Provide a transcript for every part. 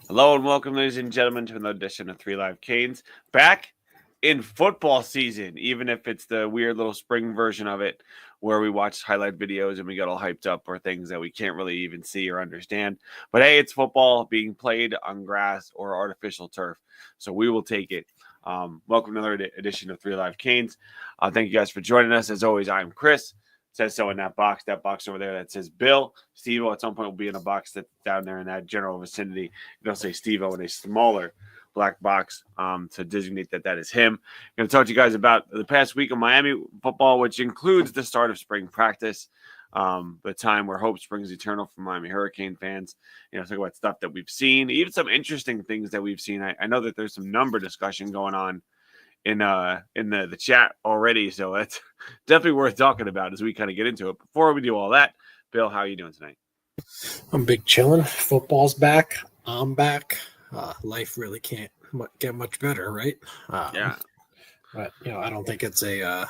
Hello and welcome, ladies and gentlemen, to another edition of Three Live Canes. Back in football season, even if it's the weird little spring version of it where we watch highlight videos and we get all hyped up for things that we can't really even see or understand. But hey, it's football being played on grass or artificial turf, so we will take it. Welcome to another edition of Three Live Canes. Thank you guys for joining us. As always, I'm Chris. It says so in that box over there that says Bill. Steve-O at some point will be in a box that's down there in that general vicinity. It'll say Steve-O in a smaller black box to designate that is him. I'm going to talk to you guys about the past week of Miami football, which includes the start of spring practice, the time where hope springs eternal for Miami Hurricane fans. Talk about stuff that we've seen, even some interesting things that we've seen. I know that there's some number discussion going on in the chat already, so that's definitely worth talking about as we kind of get into it. Before we do all that, Bill, how are you doing tonight? I'm big chilling. Football's back. I'm back. Life really can't get much better, right? Yeah. But I don't think it's a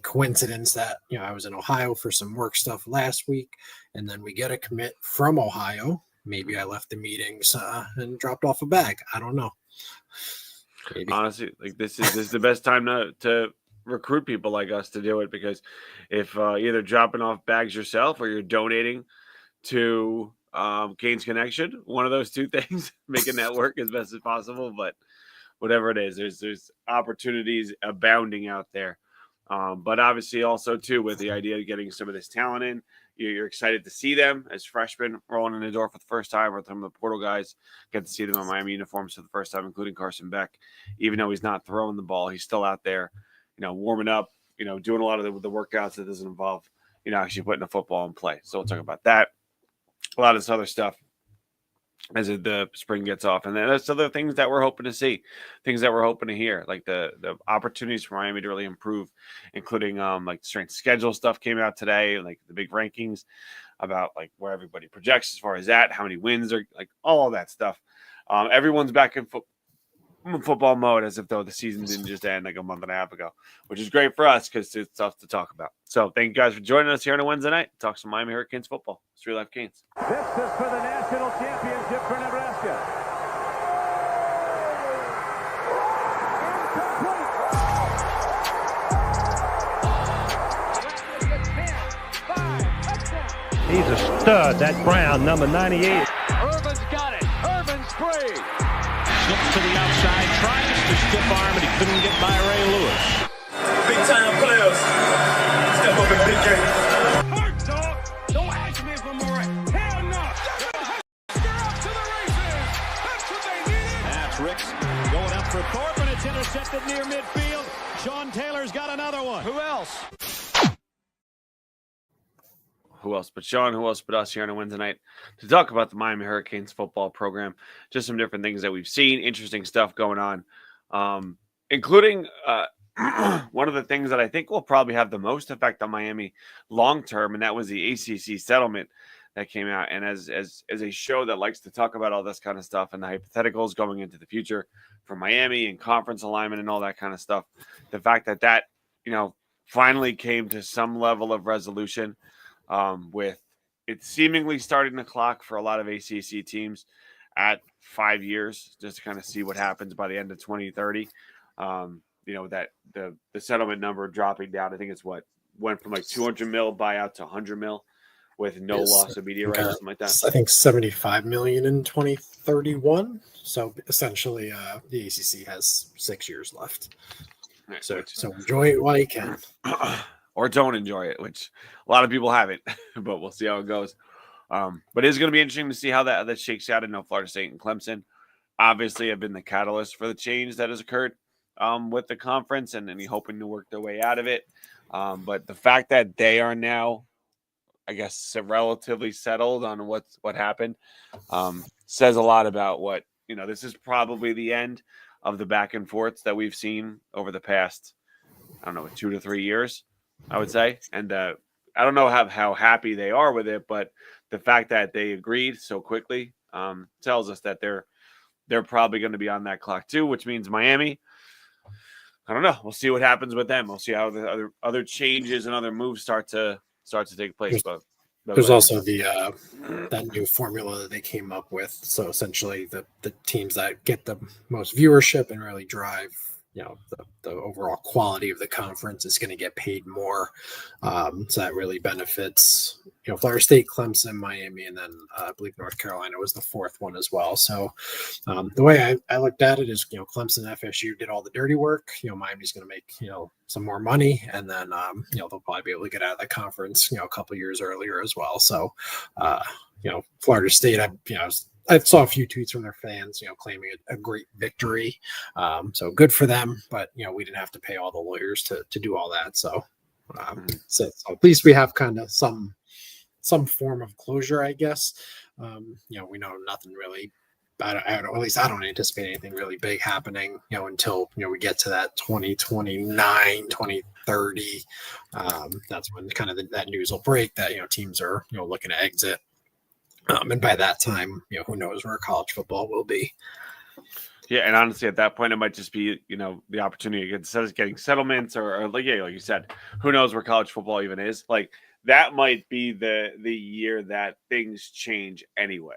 coincidence that I was in Ohio for some work stuff last week, and then we get a commit from Ohio. Maybe I left the meetings and dropped off a bag. I don't know. Maybe. Honestly, like this is the best time to recruit people like us to do it, because if either dropping off bags yourself or you're donating to Canes Connection, one of those two things, making that work as best as possible. But whatever it is, there's opportunities abounding out there. But obviously also too, with the idea of getting some of this talent in, you're excited to see them as freshmen rolling in the door for the first time, or some of the portal guys get to see them in Miami uniforms for the first time, including Carson Beck. Even though he's not throwing the ball, he's still out there, warming up, doing a lot of the workouts that doesn't involve, actually putting the football in play. So we'll talk about that. A lot of this other stuff as the spring gets off. And then there's other things that we're hoping to see, things that we're hoping to hear, like the opportunities for Miami to really improve, including like strength schedule stuff came out today, like the big rankings about like where everybody projects as far as that, how many wins are, like all of that stuff. Everyone's back in football mode as if though the season didn't just end like a month and a half ago, which is great for us because it's tough to talk about. So thank you guys for joining us here on a Wednesday night. Talk some Miami Hurricanes football. It's Three Live Canes. This is for the national championship for Nebraska. He's a stud, that Brown, number 98. Irvin's got it. Irvin's free. Slips to the outside, tries to stiff arm, and he couldn't get by Ray Lewis. Big time players. Step up in big games. Hard dog. Don't ask me for more. Hell no. They're up to the races. That's what they needed. That's Ricks going up for Thorpe, and it's intercepted near midfield. Sean Taylor's got another one. Who else? Who else but Sean? Who else but us here on a Wednesday night to talk about the Miami Hurricanes football program? Just some different things that we've seen, interesting stuff going on, including one of the things that I think will probably have the most effect on Miami long term, and that was the ACC settlement that came out. And as a show that likes to talk about all this kind of stuff and the hypotheticals going into the future for Miami and conference alignment and all that kind of stuff, the fact that finally came to some level of resolution. With it seemingly starting the clock for a lot of ACC teams at 5 years, just to kind of see what happens by the end of 2030. That the settlement number dropping down, I think it's went from like 200 mil buyout to 100 mil with no loss of media rights, something like that. I think 75 million in 2031. So essentially, the ACC has 6 years left. Right, so enjoy it while you can. Or don't enjoy it, which a lot of people haven't, but we'll see how it goes. But it's going to be interesting to see how that shakes out. I know Florida State and Clemson obviously have been the catalyst for the change that has occurred with the conference, and then hoping to work their way out of it. But the fact that they are now, I guess, relatively settled on what happened says a lot about what, this is probably the end of the back and forths that we've seen over the past, 2 to 3 years. I would say. And I don't know how happy they are with it, but the fact that they agreed so quickly tells us that they're probably going to be on that clock too, which means Miami, I don't know. We'll see what happens with them. We'll see how the other changes and other moves start to take place. But There's also the that new formula that they came up with. So essentially, the teams that get the most viewership and really drive, the overall quality of the conference is going to get paid more. So that really benefits, Florida State, Clemson, Miami, and then I believe North Carolina was the fourth one as well. So the way I looked at it is, Clemson and FSU did all the dirty work. Miami's going to make, some more money, and then, they'll probably be able to get out of the conference, a couple years earlier as well. So, Florida State, I saw a few tweets from their fans, claiming a great victory. So good for them, but we didn't have to pay all the lawyers to do all that. So, so at least we have kind of some form of closure, I guess. We know nothing really. At least I don't anticipate anything really big happening, until we get to that 2029, 2030. That's when kind of that news will break that teams are looking to exit. And by that time, who knows where college football will be. Yeah, and honestly, at that point, it might just be, the opportunity instead of getting settlements or like you said, who knows where college football even is. Like that might be the year that things change anyway.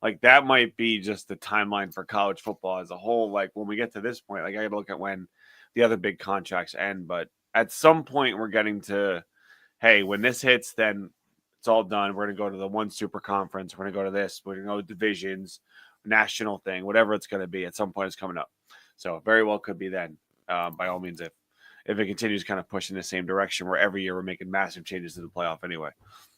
Like that might be just the timeline for college football as a whole. Like when we get to this point, like I got to look at when the other big contracts end. But at some point, we're getting to, hey, when this hits, then it's all done. We're going to go to the one super conference. We're going to go to this. We're going to go to divisions, national thing, whatever it's going to be. At some point, it's coming up. So very well could be then. By all means, if it continues kind of pushing the same direction, where every year we're making massive changes to the playoff anyway.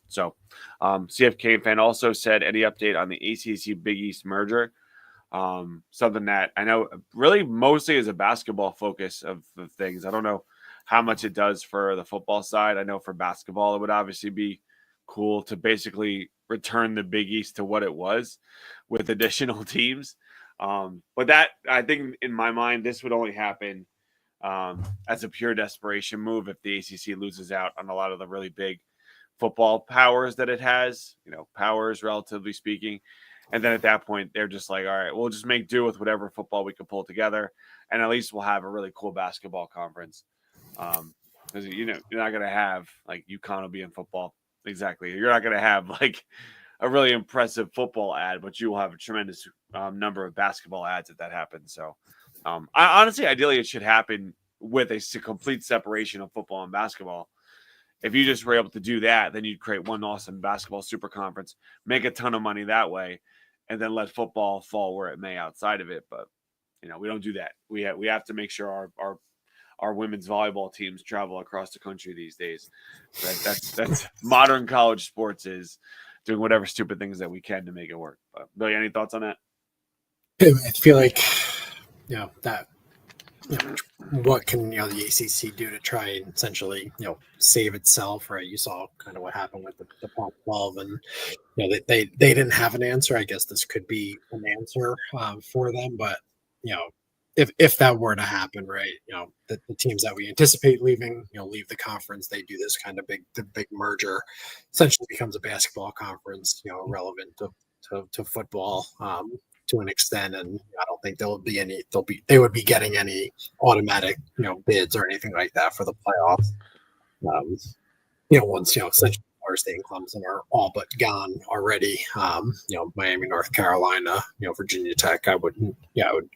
So, CFK fan also said, any update on the ACC Big East merger? Something that I know really mostly is a basketball focus of things. I don't know how much it does for the football side. I know for basketball, it would obviously be cool to basically return the Big East to what it was with additional teams. But that, I think in my mind, this would only happen as a pure desperation move if the ACC loses out on a lot of the really big football powers that it has, powers relatively speaking. And then at that point, they're just like, all right, we'll just make do with whatever football we can pull together. And at least we'll have a really cool basketball conference. Because, you're not going to have like UConn will be in football. Exactly. You're not going to have like a really impressive football ad, but you will have a tremendous number of basketball ads if that happens. So honestly, ideally, it should happen with a complete separation of football and basketball. If you just were able to do that, then you'd create one awesome basketball super conference, make a ton of money that way, and then let football fall where it may outside of it. But, we don't do that. We have to make sure our women's volleyball teams travel across the country these days. Right? That's modern college sports is doing whatever stupid things that we can to make it work. But Billy, any thoughts on that? I feel like, that. What can the ACC do to try and essentially save itself, right? You saw kind of what happened with the Pac-12, and they didn't have an answer. I guess this could be an answer for them, but if that were to happen, right, the teams that we anticipate leaving, leave the conference, they do this kind of big merger, essentially becomes a basketball conference, relevant to football. To an extent, and I don't think they would be getting any automatic bids or anything like that for the playoffs. Once essentially Florida State and Clemson are all but gone already. Miami, North Carolina, Virginia Tech, I would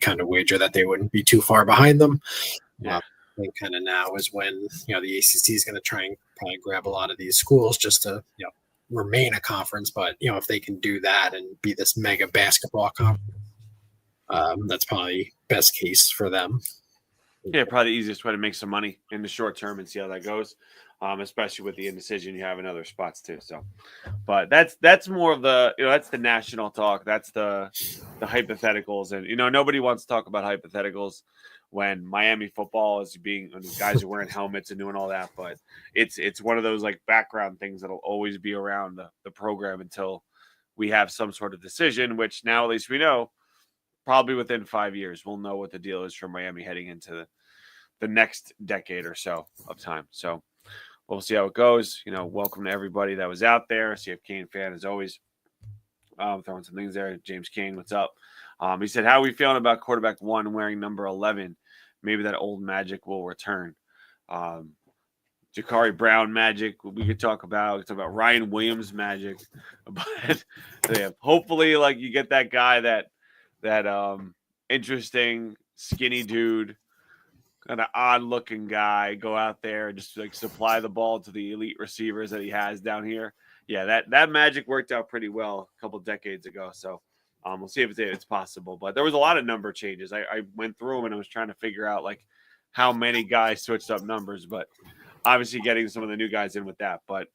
kind of wager that they wouldn't be too far behind them. I think kind of now is when the ACC is going to try and probably grab a lot of these schools just to remain a conference, but if they can do that and be this mega basketball conference, that's probably best case for them. Yeah, probably the easiest way to make some money in the short term and see how that goes, especially with the indecision you have in other spots too. So, but that's more of the that's the national talk. That's the hypotheticals, and nobody wants to talk about hypotheticals when Miami football is being, when guys are wearing helmets and doing all that. But it's one of those like background things that'll always be around the program until we have some sort of decision, which now at least we know probably within 5 years, we'll know what the deal is for Miami heading into the next decade or so of time. So we'll see how it goes. Welcome to everybody that was out there. CF Kane fan as always. Throwing some things there. James Kane, what's up? He said, how are we feeling about quarterback 1 wearing number 11? Maybe that old magic will return. Jakari Brown magic. We could talk about Ryan Williams magic, but yeah, hopefully, like you get that guy that interesting skinny dude, kind of odd looking guy, go out there and just like supply the ball to the elite receivers that he has down here. Yeah, that magic worked out pretty well a couple decades ago. So we'll see if it's possible. But there was a lot of number changes. I went through them and I was trying to figure out like how many guys switched up numbers, but obviously getting some of the new guys in with that. But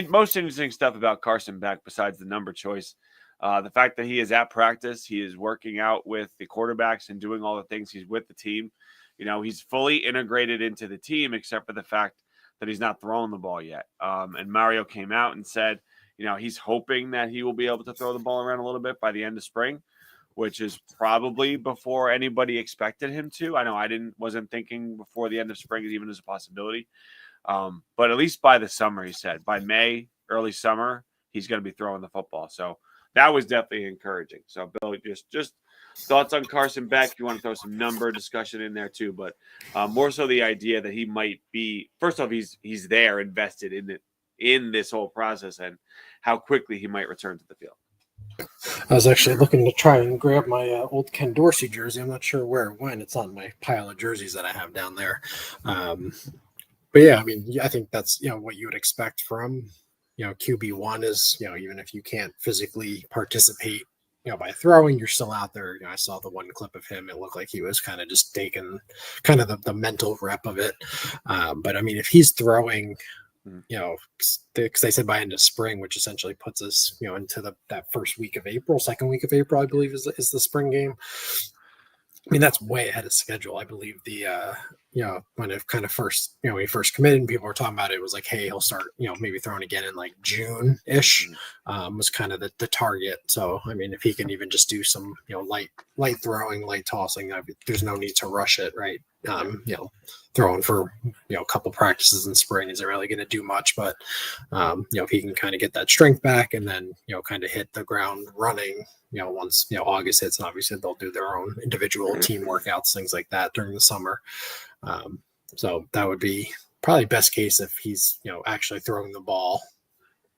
most interesting stuff about Carson Beck, besides the number choice, the fact that he is at practice, he is working out with the quarterbacks and doing all the things. He's with the team. You know, he's fully integrated into the team, except for the fact that he's not throwing the ball yet. And Mario came out and said, you know, he's hoping that he will be able to throw the ball around a little bit by the end of spring, which is probably before anybody expected him to. I know I wasn't thinking before the end of spring even as a possibility. But at least by the summer, he said, by May, early summer, he's going to be throwing the football. So that was definitely encouraging. So Bill, just thoughts on Carson Beck. You want to throw some number discussion in there too, but more so the idea that he might be, first off, he's there invested in this whole process and how quickly he might return to the field. I was actually looking to try and grab my old Ken Dorsey jersey. I'm not sure where it went. It's on my pile of jerseys that I have down there. But yeah, I mean, I think that's, you know, what you would expect from, you know, QB1 is, you know, even if you can't physically participate, you know, by throwing, you're still out there. You know, I saw the one clip of him. It looked like he was kind of just taking kind of the mental rep of it. But I mean, if he's throwing, you know, because they said by end of spring, which essentially puts us, you know, into that first week of April, second week of April, I believe is the spring game. I mean, that's way ahead of schedule. I believe the, you know, when it kind of first, you know, when he first committed and people were talking about it, it was like, hey, he'll start, you know, maybe throwing again in like June-ish was kind of the target. So, I mean, if he can even just do some, you know, light throwing, light tossing, there's no need to rush it, right? You know, throwing for, you know, a couple practices in spring isn't really going to do much, but, you know, if he can kind of get that strength back and then, you know, kind of hit the ground running, you know, once, you know, August hits, and obviously they'll do their own individual team workouts, things like that during the summer. So that would be probably best case if he's, you know, actually throwing the ball,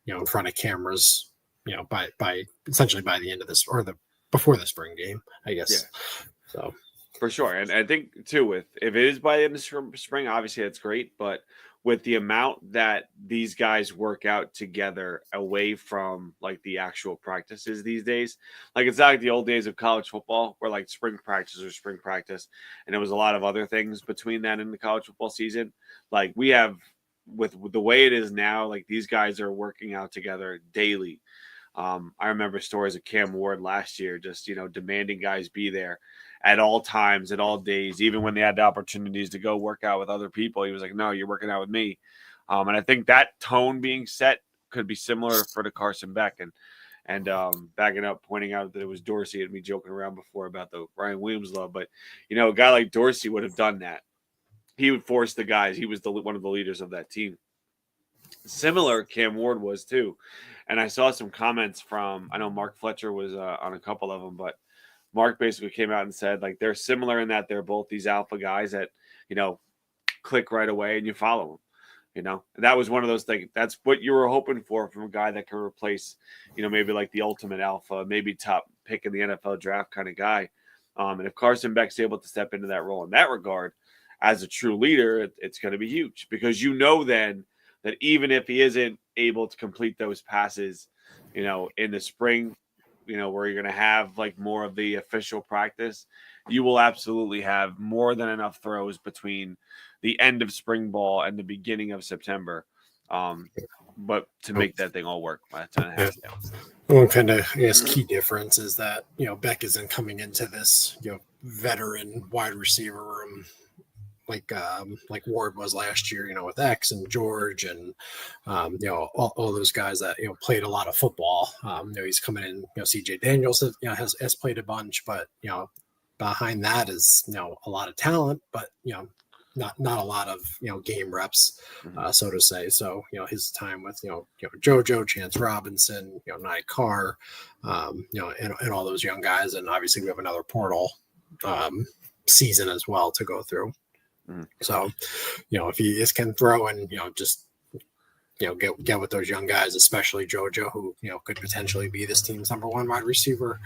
you know, in front of cameras, you know, by essentially by the end of this or before the spring game, I guess. Yeah. So for sure. And I think too, if it is by the end of spring, obviously that's great, but with the amount that these guys work out together away from like the actual practices these days, like it's not like the old days of college football where like spring practice or spring practice, and there was a lot of other things between that and the college football season. Like we have with the way it is now, like these guys are working out together daily. I remember stories of Cam Ward last year, just, you know, demanding guys be there at all times, at all days, even when they had the opportunities to go work out with other people. He was like, no, you're working out with me. And I think that tone being set could be similar for the Carson Beck. And backing up, pointing out that it was Dorsey and me joking around before about the Ryan Williams love. But, you know, a guy like Dorsey would have done that. He would force the guys. He was one of the leaders of that team. Similar, Cam Ward was too. And I saw some comments from, I know Mark Fletcher was on a couple of them, but Mark basically came out and said, like, they're similar in that they're both these alpha guys that, you know, click right away and you follow them, you know. And that was one of those things. That's what you were hoping for from a guy that can replace, you know, maybe like the ultimate alpha, maybe top pick in the NFL draft kind of guy. And if Carson Beck's able to step into that role in that regard as a true leader, it's going to be huge, because you know then that even if he isn't able to complete those passes, you know, in the spring, you know, where you're going to have like more of the official practice, you will absolutely have more than enough throws between the end of spring ball and the beginning of September. But to make that thing all work, that's going to have to. One kind of, I guess, key difference is that, you know, Beck isn't coming into this, you know, veteran wide receiver room like Ward was last year, you know, with X and George and, you know, all those guys that, you know, played a lot of football. You know, he's coming in, you know, CJ Daniels, you know, has played a bunch, but, you know, behind that is, you know, a lot of talent, but, you know, not a lot of, you know, game reps, so to say. So, you know, his time with, you know, JoJo, Chance Robinson, you know, Nye Carr, you know, and all those young guys. And obviously we have another portal season as well to go through. Mhm. So, if he just can throw and, just, get with those young guys, especially JoJo, who, could potentially be this team's number one wide receiver,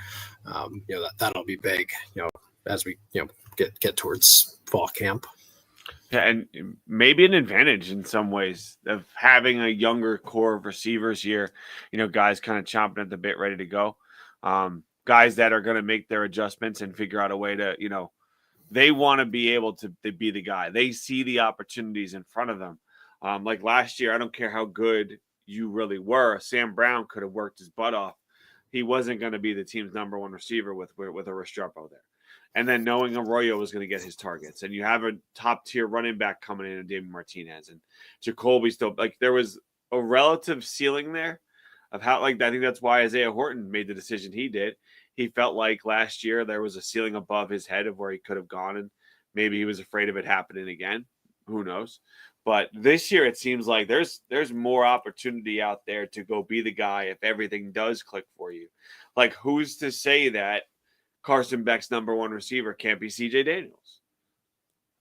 that'll be big, as we, get towards fall camp. Yeah, and maybe an advantage in some ways of having a younger core of receivers here, guys kind of chomping at the bit, ready to go. Guys that are going to make their adjustments and figure out a way to, they want to be able to be the guy. They see the opportunities in front of them. Like last year, I don't care how good you really were. Sam Brown could have worked his butt off. He wasn't going to be the team's number one receiver with a Restrepo there. And then knowing Arroyo was going to get his targets, and you have a top tier running back coming in, David Martinez and Jacoby still, like, there was a relative ceiling there of how, like, I think that's why Isaiah Horton made the decision he did. He felt like last year there was a ceiling above his head of where he could have gone, and maybe he was afraid of it happening again. Who knows? But this year it seems like there's more opportunity out there to go be the guy if everything does click for you. Like, who's to say that Carson Beck's number one receiver can't be CJ Daniels?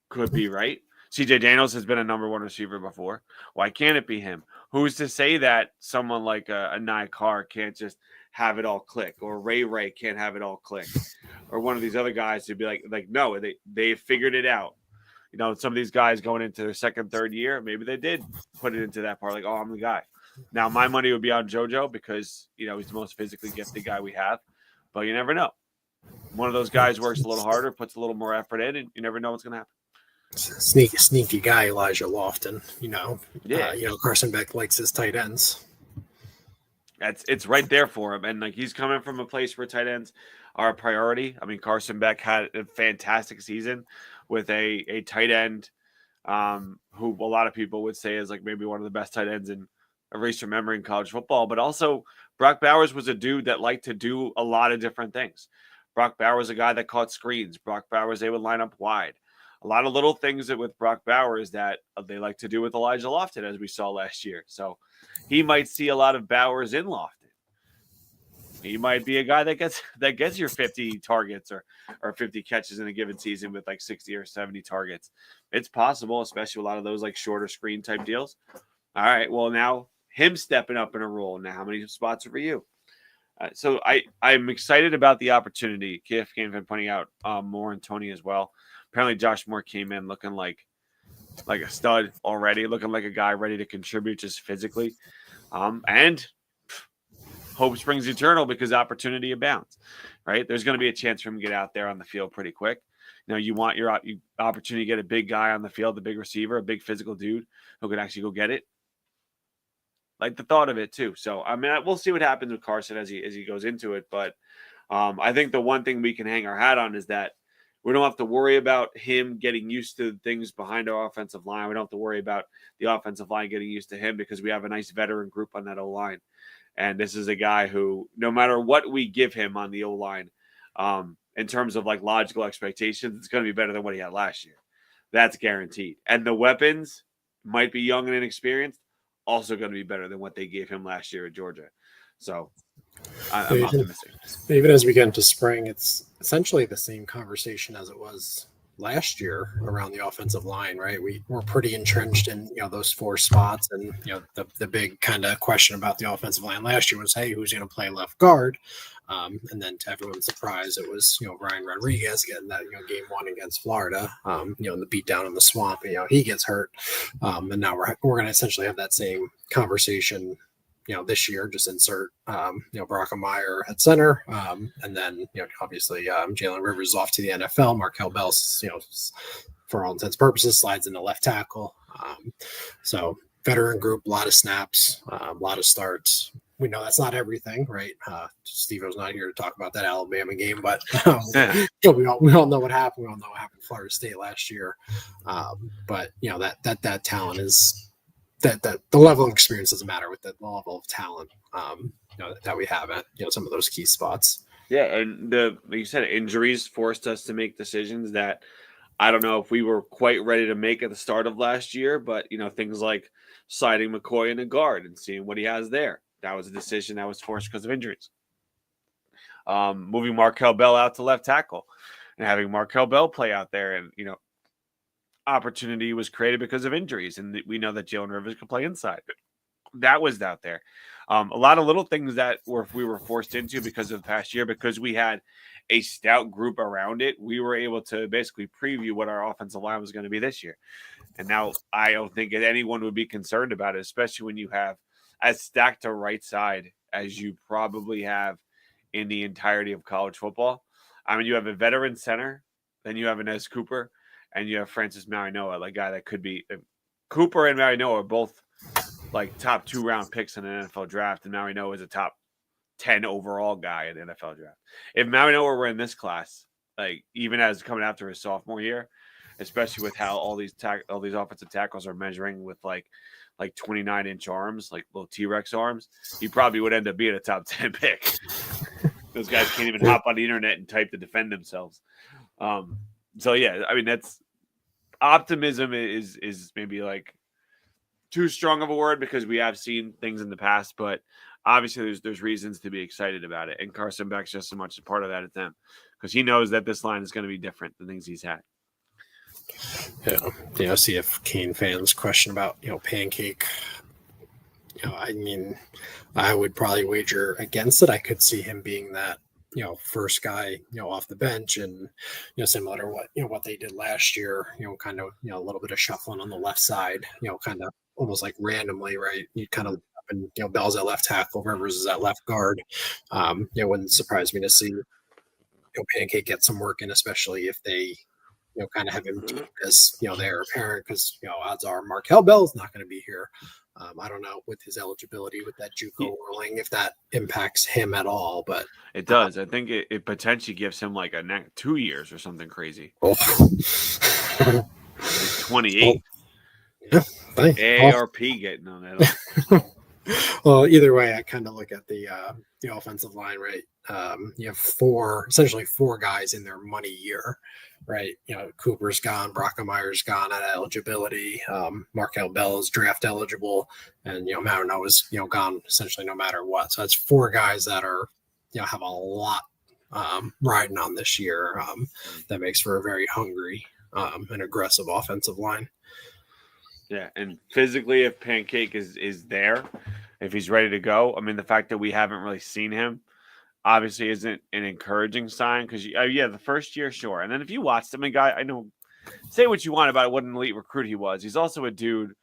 Could be, right? CJ Daniels has been a number one receiver before. Why can't it be him? Who's to say that someone like a Nye Carr can't just have it all click, or Ray can't have it all click, or one of these other guys to be like no, they figured it out. Some of these guys going into their second, third year, maybe they did put it into that part, like, oh, I'm the guy. Now my money would be on JoJo because he's the most physically gifted guy we have, but you never know. One of those guys works a little harder, puts a little more effort in, and you never know what's going to happen. Sneaky guy, Elijah Lofton. Yeah. Carson Beck likes his tight ends. It's right there for him, and like, he's coming from a place where tight ends are a priority. I mean, Carson Beck had a fantastic season with a tight end who a lot of people would say is like maybe one of the best tight ends in recent memory in college football. But also, Brock Bowers was a dude that liked to do a lot of different things. Brock Bowers was a guy that caught screens. Brock Bowers, they would line up wide. A lot of little things that with Brock Bowers that they like to do with Elijah Lofton, as we saw last year. So he might see a lot of Bowers in Lofton. He might be a guy that gets your 50 targets or 50 catches in a given season with like 60 or 70 targets. It's possible, especially a lot of those like shorter screen type deals. All right, well, now him stepping up in a role. Now, how many spots are for you? So I'm excited about the opportunity. KF came in pointing out Moore and Tony as well. Apparently, Josh Moore came in looking like a stud already, looking like a guy ready to contribute just physically. And hope springs eternal because opportunity abounds, right? There's going to be a chance for him to get out there on the field pretty quick. You want your opportunity to get a big guy on the field, a big receiver, a big physical dude who can actually go get it. Like the thought of it too. So, I mean, we'll see what happens with Carson as he goes into it. But I think the one thing we can hang our hat on is that we don't have to worry about him getting used to things behind our offensive line. We don't have to worry about the offensive line getting used to him because we have a nice veteran group on that O-line. And this is a guy who, no matter what we give him on the O-line, in terms of like logical expectations, it's going to be better than what he had last year. That's guaranteed. And the weapons might be young and inexperienced, also going to be better than what they gave him last year at Georgia. So I'm optimistic. Even as we get into spring, it's essentially the same conversation as it was last year around the offensive line, right? We're pretty entrenched in, those four spots. And, the big kind of question about the offensive line last year was, hey, who's going to play left guard? And then to everyone's surprise, it was, Ryan Rodriguez getting that, game one against Florida, the beat down in the swamp, he gets hurt. And now we're going to essentially have that same conversation, this year, just insert, Brock Meyer at center. And then, obviously Jalen Rivers is off to the NFL. Markel Bell, for all intents and purposes, slides into left tackle. So veteran group, a lot of snaps, a lot of starts. We know that's not everything, right? Steve-O's not here to talk about that Alabama game, but we all know what happened. We all know what happened to Florida State last year. But that talent is that the level of experience doesn't matter with the level of talent that we have at some of those key spots. Yeah, and like you said, injuries forced us to make decisions that I don't know if we were quite ready to make at the start of last year, but things like sliding McCoy in a guard and seeing what he has there. That was a decision that was forced because of injuries. Moving Markel Bell out to left tackle and having Markel Bell play out there. And, opportunity was created because of injuries, and we know that Jalen Rivers could play inside. That was out there. A lot of little things that we were forced into because of the past year, because we had a stout group around it. We were able to basically preview what our offensive line was going to be this year. And now I don't think anyone would be concerned about it, especially when you have as stacked a right side as you probably have in the entirety of college football. I mean, you have a veteran center, then you have an S Cooper, and you have Francis Marinoa, like guy that could be Cooper and Marinoa are both like top 2-round picks in an NFL draft, and Marinoa is a top 10 overall guy in the NFL draft. If Marinoa were in this class, like even as coming after his sophomore year, especially with how all these offensive tackles are measuring with like 29-inch arms, like little T-Rex arms, he probably would end up being a top 10 pick. Those guys can't even hop on the internet and type to defend themselves. So yeah, I mean, that's optimism is maybe like too strong of a word, because we have seen things in the past, but obviously there's reasons to be excited about it. And Carson Beck's just as much a part of that as them, because he knows that this line is going to be different than things he's had. Yeah, see if Kane fans question about, Pancake. I mean, I would probably wager against it. I could see him being that, first guy, off the bench, and, similar to what they did last year, kind of, a little bit of shuffling on the left side, kind of almost like randomly, right? You kind of look up and, Bell's at left tackle, Rivers is at left guard. It wouldn't surprise me to see, Pancake get some work in, especially if they, kind of have him as, their parent, because, odds are Markel Bell's not going to be here. I don't know with his eligibility with that JUCO ruling if that impacts him at all, but it does. I think it potentially gives him like 2 years or something crazy. Oh. He's 28. Yeah, AARP getting on that. Well, either way, I kind of look at the offensive line, right? You have essentially four guys in their money year, right? Cooper's gone, Brockermeyer's gone at eligibility, Markel Bell is draft eligible, and Marino's gone essentially no matter what. So that's four guys that are have a lot riding on this year. That makes for a very hungry and aggressive offensive line. Yeah, and physically, if Pancake is there, if he's ready to go, I mean, the fact that we haven't really seen him obviously isn't an encouraging sign, because, the first year, sure. And then if you watched him, I know, say what you want about what an elite recruit he was. He's also a dude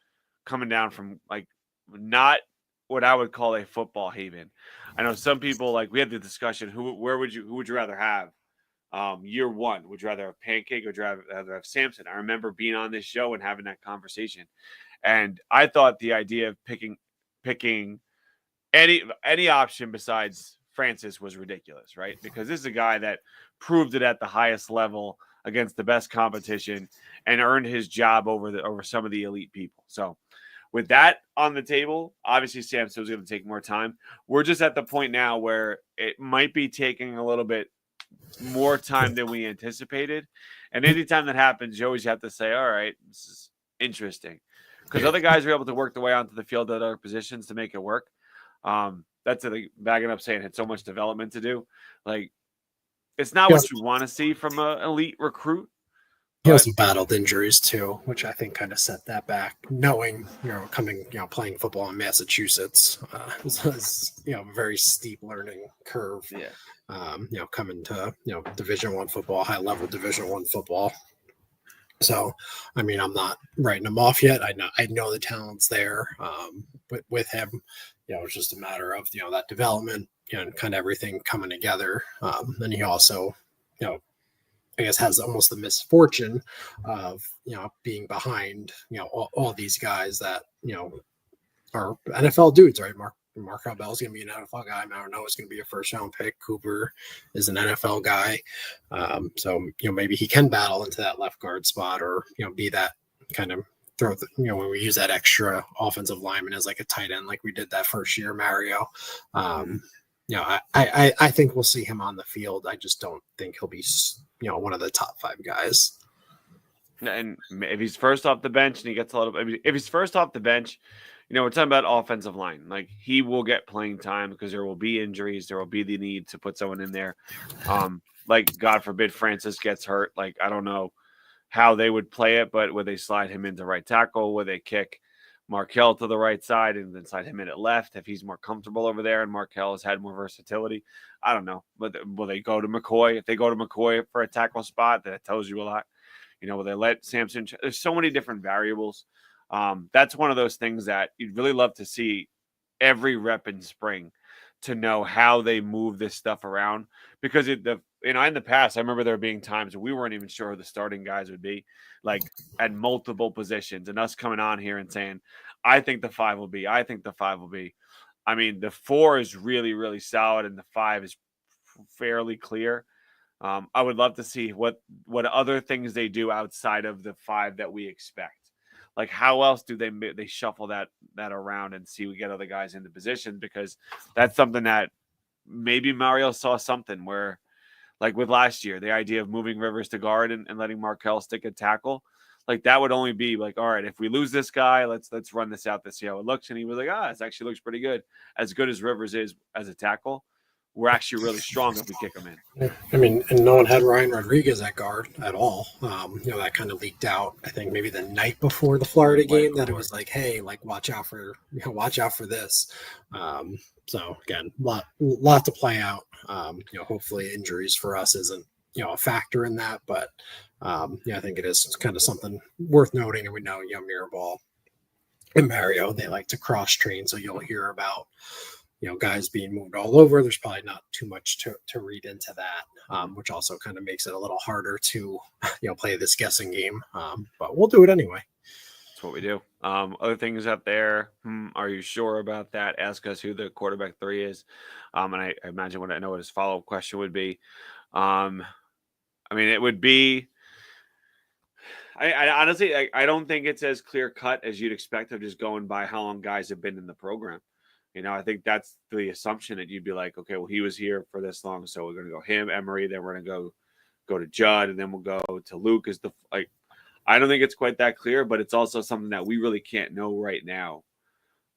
coming down from, like, not what I would call a football haven. I know some people, like, we had the discussion, who would you rather have year one? Would you rather have Pancake or would you rather have Sampson? I remember being on this show and having that conversation. And I thought the idea of picking any option besides Francis was ridiculous, right? Because this is a guy that proved it at the highest level against the best competition and earned his job over some of the elite people. So with that on the table, obviously Sampson was going to take more time. We're just at the point now where it might be taking a little bit more time than we anticipated. And anytime that happens, you always have to say, all right, this is interesting. Because other guys are able to work their way onto the field at other positions to make it work. That's the thing, backing up saying had so much development to do. Like, it's not what you want to see from an elite recruit. He also battled injuries too, which I think kind of set that back. Knowing, playing football in Massachusetts was a very steep learning curve. Yeah. Coming to Division I football, high level Division I football. So, I mean, I'm not writing him off yet. I know the talent's there. With him, it's just a matter of that development and kind of everything coming together. And he also, I guess has almost the misfortune of being behind all these guys that are NFL dudes, right? Markel Bell's going to be an NFL guy. Marinoa is going to be a first-round pick. Cooper is an NFL guy. So, maybe he can battle into that left guard spot, or, be that kind of throw the, when we use that extra offensive lineman as like a tight end, like we did that first year, Mario. I think we'll see him on the field. I just don't think he'll be, one of the top 5 guys. And if he's first off the bench and he gets a lot of, if he's first off the bench, we're talking about offensive line. Like, he will get playing time because there will be injuries. There will be the need to put someone in there. Like, God forbid Francis gets hurt. Like, I don't know how they would play it, but would they slide him into right tackle? Would they kick Markel to the right side and then slide him in at left if he's more comfortable over there and Markel has had more versatility? I don't know. But will they go to McCoy? If they go to McCoy for a tackle spot, that tells you a lot. Will they let Sampson? There's so many different variables. That's one of those things that you'd really love to see every rep in spring to know how they move this stuff around. Because in the past, I remember there being times we weren't even sure who the starting guys would be, like at multiple positions, and us coming on here and saying, I think the 5 will be. I think the 5 will be. I mean, the 4 is really, really solid, and the 5 is fairly clear. I would love to see what other things they do outside of the 5 that we expect. Like, how else do they shuffle that around and see we get other guys into position? Because that's something that maybe Mario saw something where, like with last year, the idea of moving Rivers to guard and letting Markel stick at tackle, like that would only be like, all right, if we lose this guy, let's run this out to see how it looks. And he was like, this actually looks pretty good. As good as Rivers is as a tackle, we're actually really strong if we kick him in. I mean, and no one had Ryan Rodriguez at guard at all. That kind of leaked out, I think, maybe the night before the Florida game, that it was like, hey, like watch out for this. So again, lot to play out. Hopefully injuries for us isn't a factor in that, but I think it is kind of something worth noting. And we know Mirabal and Mario, they like to cross train, so you'll hear about guys being moved all over. There's probably not too much to read into that, which also kind of makes it a little harder to, play this guessing game. But we'll do it anyway. That's what we do. Other things out there. Are you sure about that? Ask us who the quarterback 3 is. And I imagine I know what his follow-up question would be. It would be, I honestly, I don't think it's as clear cut as you'd expect of just going by how long guys have been in the program. I think that's the assumption that you'd be like, okay, well, he was here for this long, so we're going to go him, Emery, then we're going to go to Judd, and then we'll go to Luke. I don't think it's quite that clear, but it's also something that we really can't know right now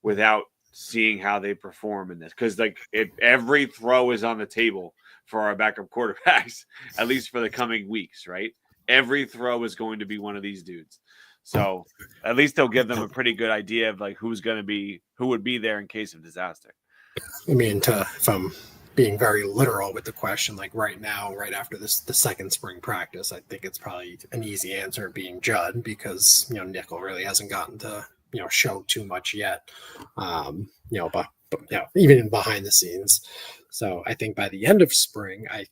without seeing how they perform in this. Because if every throw is on the table for our backup quarterbacks, at least for the coming weeks, right? Every throw is going to be one of these dudes. So at least they'll give them a pretty good idea of who would be there in case of disaster. I mean, if I'm being very literal with the question, like right now, right after the second spring practice, I think it's probably an easy answer being Judd, because Nickel really hasn't gotten to show too much yet. But even behind the scenes. So I think by the end of spring, I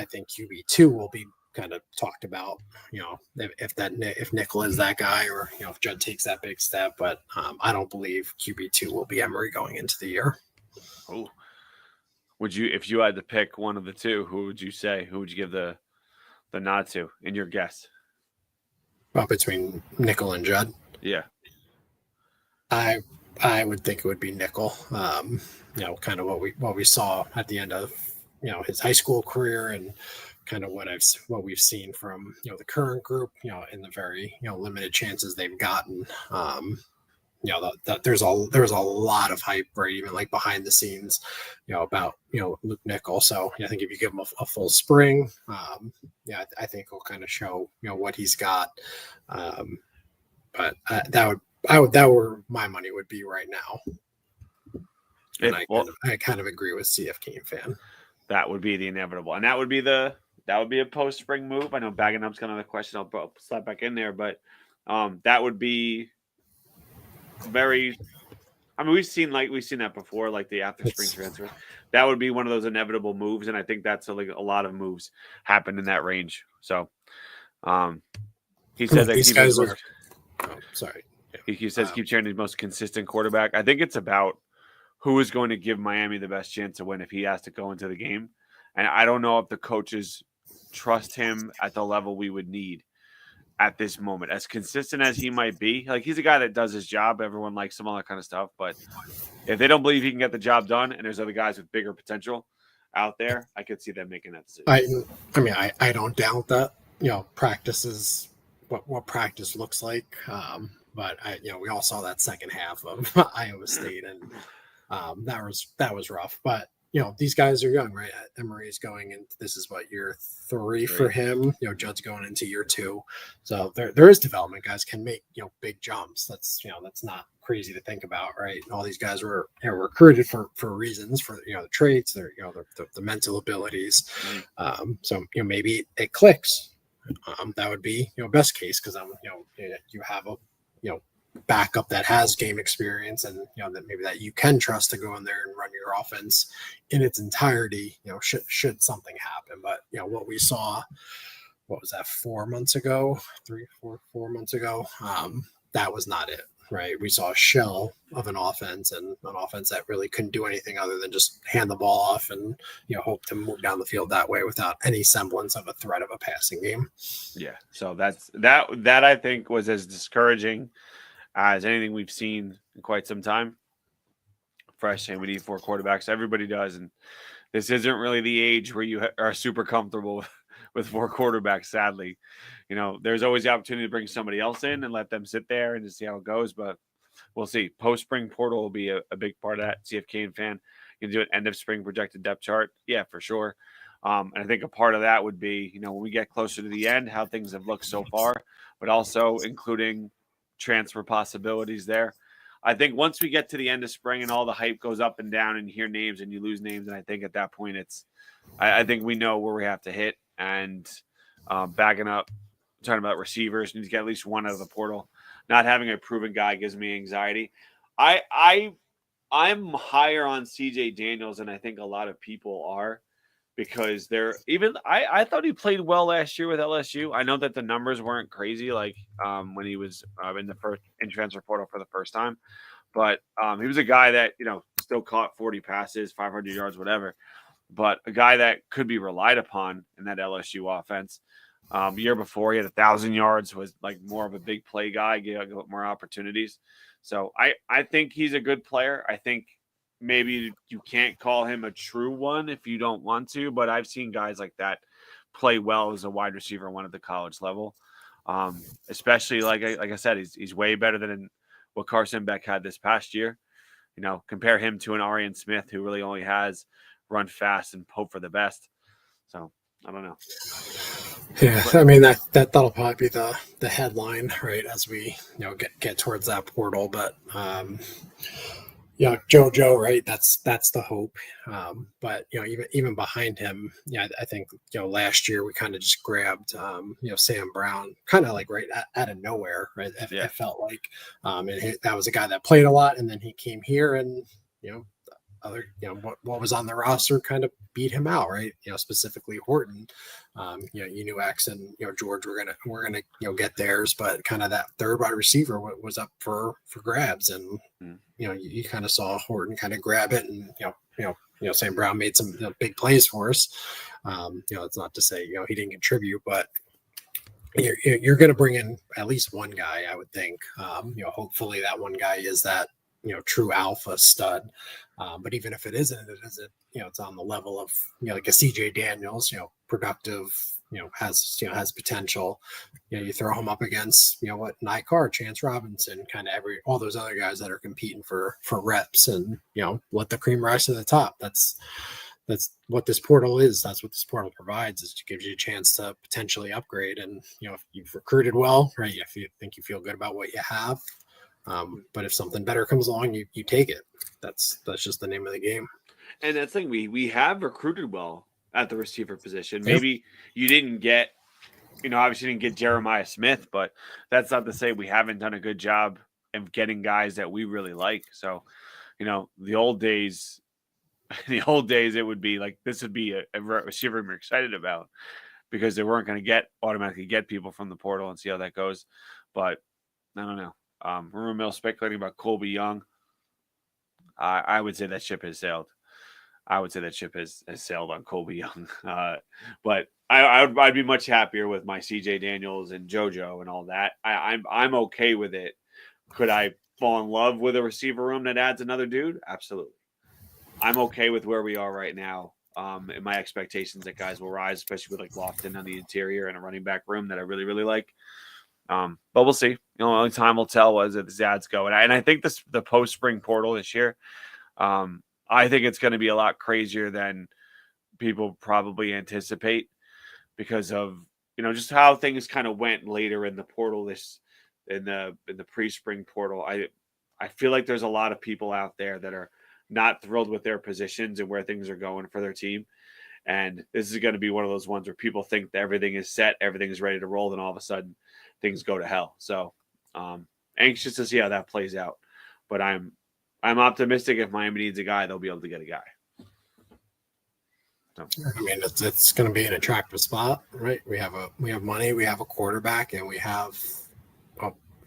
think QB2 will be kind of talked about, if Nickel is that guy, or if Judd takes that big step. But I don't believe QB2 will be Emery going into the year. Oh, if you had to pick one of the two, who would you say? Who would you give the nod to in your guess? Well, between Nickel and Judd, yeah, I would think it would be Nickel. Kind of what we saw at the end of his high school career, and kind of what we've seen from the current group, in the very limited chances they've gotten. That there's a lot of hype, right? Even behind the scenes, about Luke Nickel. So I think if you give him a full spring, I think he'll kind of show what he's got. But that were my money would be right now. And I kind of agree with CF Kane fan. That would be the inevitable, and that would be a post spring move. I know Bagging Up's got another question. I'll slap back in there, but that would be very. I mean, we've seen that before, like the after spring transfer. That would be one of those inevitable moves, and I think that's a lot of moves happen in that range. So, he says that these guys are. Sorry. He says keep sharing the most consistent quarterback. I think it's about who is going to give Miami the best chance to win if he has to go into the game. And I don't know if the coaches trust him at the level we would need at this moment. As consistent as he might be, he's a guy that does his job. Everyone likes him, all that kind of stuff. But if they don't believe he can get the job done, and there's other guys with bigger potential out there, I could see them making that decision. I don't doubt that. Practice is what practice looks like. But we all saw that second half of Iowa State, and that was rough. But these guys are young, right? Emery's going, and this is what, year 3 for him. Judd's going into year 2, so there is development. Guys can make big jumps. That's that's not crazy to think about, right? All these guys were recruited for reasons, for the traits, their the mental abilities. So maybe it clicks. That would be best case, because you have a backup that has game experience, and that maybe that you can trust to go in there and run your offense in its entirety, should something happen. But what we saw, what was that, 4 months ago, 4 months ago, that was not it, right? We saw a shell of an offense, and an offense that really couldn't do anything other than just hand the ball off and hope to move down the field that way without any semblance of a threat of a passing game. Yeah, so that I think was as discouraging as anything we've seen in quite some time. Fresh, and we need 4 quarterbacks. Everybody does, and this isn't really the age where you are super comfortable with 4 quarterbacks. Sadly, there's always the opportunity to bring somebody else in and let them sit there and just see how it goes. But we'll see. Post spring portal will be a big part of that. CFK fan, you can do an end of spring projected depth chart. Yeah, for sure. And I think a part of that would be, when we get closer to the end, how things have looked so far, but also including transfer possibilities there. I think once we get to the end of spring and all the hype goes up and down and you hear names and you lose names, and I think at that point I think we know where we have to hit, and backing up, talking about receivers, need to get at least one out of the portal. Not having a proven guy gives me anxiety. I'm higher on CJ Daniels than I think a lot of people are, because I thought he played well last year with LSU. I know that the numbers weren't crazy when he was in transfer portal for the first time, but he was a guy that still caught 40 passes, 500 yards, whatever. But a guy that could be relied upon in that LSU offense. Year before, he had 1,000 yards, was like more of a big play guy, gave more opportunities. So I think he's a good player. I think maybe you can't call him a true one if you don't want to, but I've seen guys like that play well as a wide receiver one at the college level. Especially like I said, he's way better than what Carson Beck had this past year. Compare him to an Arian Smith, who really only has run fast and hope for the best. So I don't know. Yeah, I mean that'll probably be the headline, right, as we get towards that portal. But JoJo, right? That's the hope. But even behind him, I think last year we kind of just grabbed Sam Brown, kind of like right out of nowhere, right? It felt like, and that was a guy that played a lot, and then he came here, and other what was on the roster kind of beat him out, right? Specifically Horton. You knew X and George were gonna get theirs, but kind of that third wide receiver was up for grabs, and you kind of saw Horton kind of grab it, and Sam Brown made some big plays for us. It's not to say he didn't contribute, but you're going to bring in at least one guy, I would think. Hopefully that one guy is that true alpha stud. But even if it isn't, it's on the level of like a CJ Daniels, productive, has potential. You throw him up against Nycar, Chance Robinson, kind of all those other guys that are competing for reps, and let the cream rise to the top. That's what this portal is. That's what this portal provides, is it gives you a chance to potentially upgrade. And if you've recruited well, right, if you think you feel good about what you have, but if something better comes along, you take it. That's just the name of the game. And that's the thing, we have recruited well at the receiver position. Maybe you didn't get, obviously didn't get Jeremiah Smith, but that's not to say we haven't done a good job of getting guys that we really like. So, the old days, it would be like, this would be a receiver we're excited about, because they weren't going to automatically get people from the portal, and see how that goes. But I don't know. Rumor mill speculating about Colby Young. I would say that ship has sailed. I would say that ship has sailed on Colby Young. But I'd be much happier with my CJ Daniels and JoJo and all that. I'm okay with it. Could I fall in love with a receiver room that adds another dude? Absolutely. I'm okay with where we are right now. And my expectations that guys will rise, especially with like Lofton on the interior and a running back room that I really, really like. But we'll see. Only time will tell as the ads go. And I think the post spring portal this year, I think it's going to be a lot crazier than people probably anticipate because of, just how things kind of went later in the portal in the pre-spring portal. I feel like there's a lot of people out there that are not thrilled with their positions and where things are going for their team. And this is going to be one of those ones where people think that everything is set, everything is ready to roll, and all of a sudden things go to hell. So anxious to see how that plays out. But I'm optimistic if Miami needs a guy, they'll be able to get a guy. So. I mean, it's going to be an attractive spot, right? We have money, we have a quarterback, and we have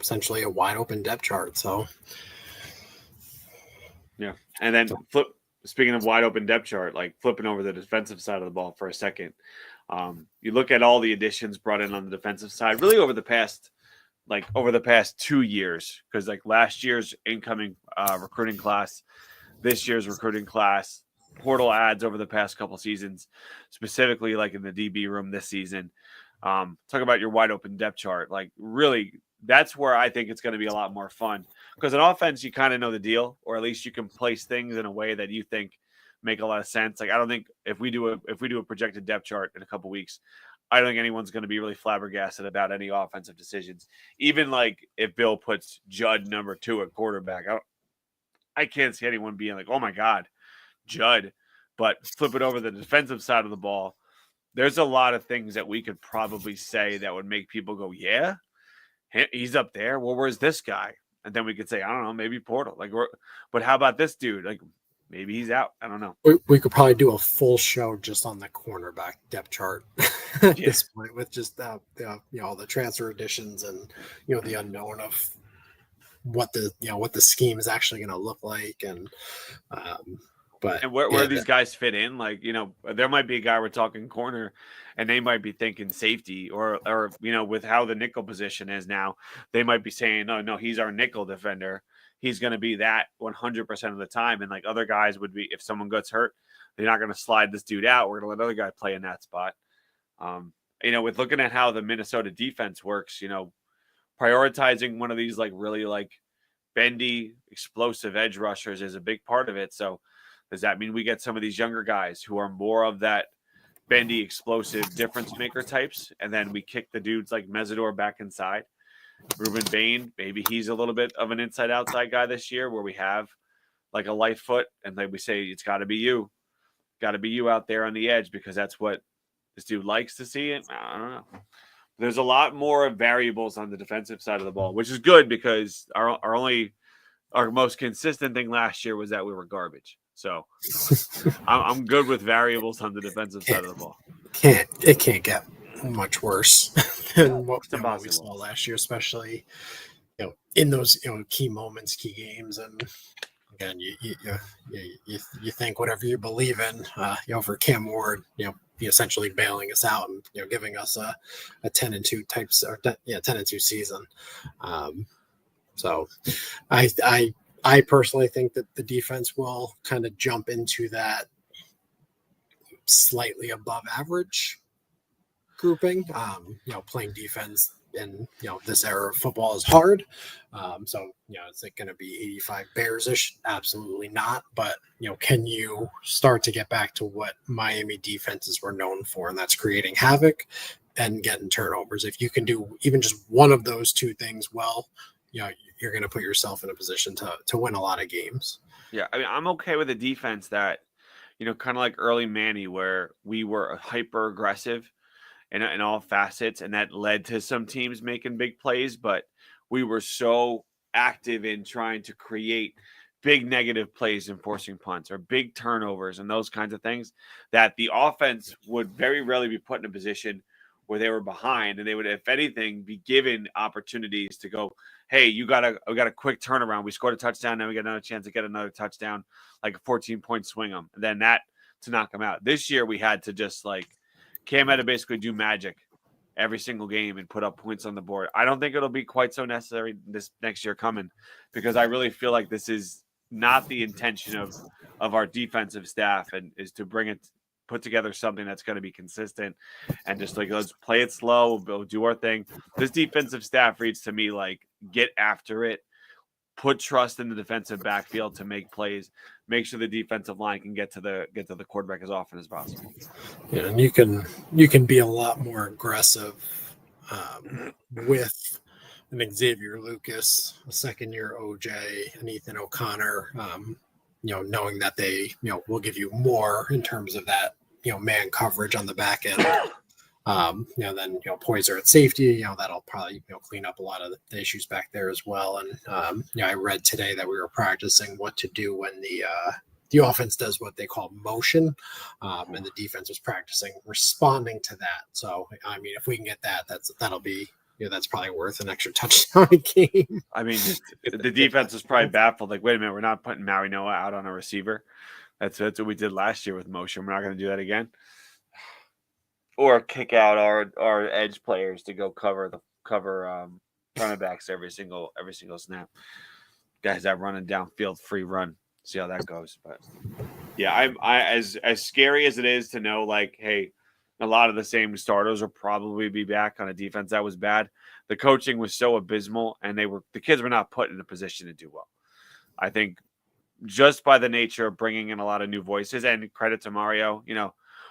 essentially a wide open depth chart. So, yeah. And then speaking of wide open depth chart, like flipping over the defensive side of the ball for a second, you look at all the additions brought in on the defensive side, really over the past 2 years, because like last year's incoming recruiting class, this year's recruiting class, portal ads over the past couple seasons, specifically like in the DB room this season. Talk about your wide open depth chart. Like really, that's where I think it's going to be a lot more fun, because in offense, you kind of know the deal, or at least you can place things in a way that you think make a lot of sense. Like I don't think if we do a projected depth chart in a couple weeks, I don't think anyone's going to be really flabbergasted about any offensive decisions. Even like if Bill puts Judd number 2 at quarterback, I can't see anyone being like, oh my God, Judd. But flip it over the defensive side of the ball, there's a lot of things that we could probably say that would make people go, yeah, he's up there. Well, where's this guy? And then we could say, I don't know, maybe portal. But how about this dude? Like maybe he's out. I don't know. We could probably do a full show just on the cornerback depth chart at this point, with just the transfer additions and the unknown of what the scheme is actually going to look like, and where these guys fit in. Like, there might be a guy we're talking corner and they might be thinking safety, or with how the nickel position is now, they might be saying, no, he's our nickel defender. He's going to be that 100% of the time. And like other guys would be, if someone gets hurt, they're not going to slide this dude out. We're going to let another guy play in that spot. With looking at how the Minnesota defense works, prioritizing one of these like really like bendy, explosive edge rushers is a big part of it. So does that mean we get some of these younger guys who are more of that bendy, explosive difference maker types, and then we kick the dudes like Mesidor back inside? Ruben Bain, maybe he's a little bit of an inside-outside guy this year, where we have like a light foot, and then we say it's got to be you out there on the edge, because that's what this dude likes to see. It. I don't know. There's a lot more variables on the defensive side of the ball, which is good, because our most consistent thing last year was that we were garbage. So I'm good with variables on the defensive side of the ball. It can't get much worse than what we saw last year, especially in those key moments, key games. And again, you think whatever you believe in, for Cam Ward, essentially bailing us out and giving us a 10-2 types, or 10-2 season. So I personally think that the defense will kind of jump into that slightly above average grouping. Playing defense in this era of football is hard. So is it going to be 85 Bears-ish? Absolutely not. But can you start to get back to what Miami defenses were known for, and that's creating havoc and getting turnovers? If you can do even just one of those two things well, you're going to put yourself in a position to win a lot of games. Yeah, I mean, I'm okay with a defense that, kind of like early Manny, where we were hyper aggressive in all facets, and that led to some teams making big plays, but we were so active in trying to create big negative plays and forcing punts or big turnovers and those kinds of things, that the offense would very rarely be put in a position where they were behind, and they would, if anything, be given opportunities to go, hey, we got a quick turnaround. We scored a touchdown. Now we get another chance to get another touchdown, like a 14-point swing them, and then that to knock them out. This year we had to just Cam had to basically do magic every single game and put up points on the board. I don't think it'll be quite so necessary this next year coming, because I really feel like this is not the intention of our defensive staff, and is to put together something that's going to be consistent and just let's play it slow. We'll do our thing. This defensive staff reads to me like get after it, put trust in the defensive backfield to make plays, make sure the defensive line can get to the quarterback as often as possible. Yeah, and you can be a lot more aggressive with an Xavier Lucas, a second-year OJ, and Ethan O'Connor. Knowing that they will give you more in terms of that man coverage on the back end. Then Poyser at safety, that'll probably clean up a lot of the issues back there as well. And I read today that we were practicing what to do when the offense does what they call motion, and the defense was practicing responding to that. So I mean, if we can get that, that'll be that's probably worth an extra touchdown a game. I mean, the defense is probably baffled. Like, wait a minute, we're not putting Maui Noah out on a receiver. That's what we did last year with motion. We're not going to do that again. Or kick out our edge players to go cover running backs every single snap. Guys that running downfield free run. See how that goes. But yeah, I as scary as it is to know, like, hey, a lot of the same starters will probably be back on a defense that was bad. The coaching was so abysmal, and the kids were not put in a position to do well. I think just by the nature of bringing in a lot of new voices, and credit to Mario,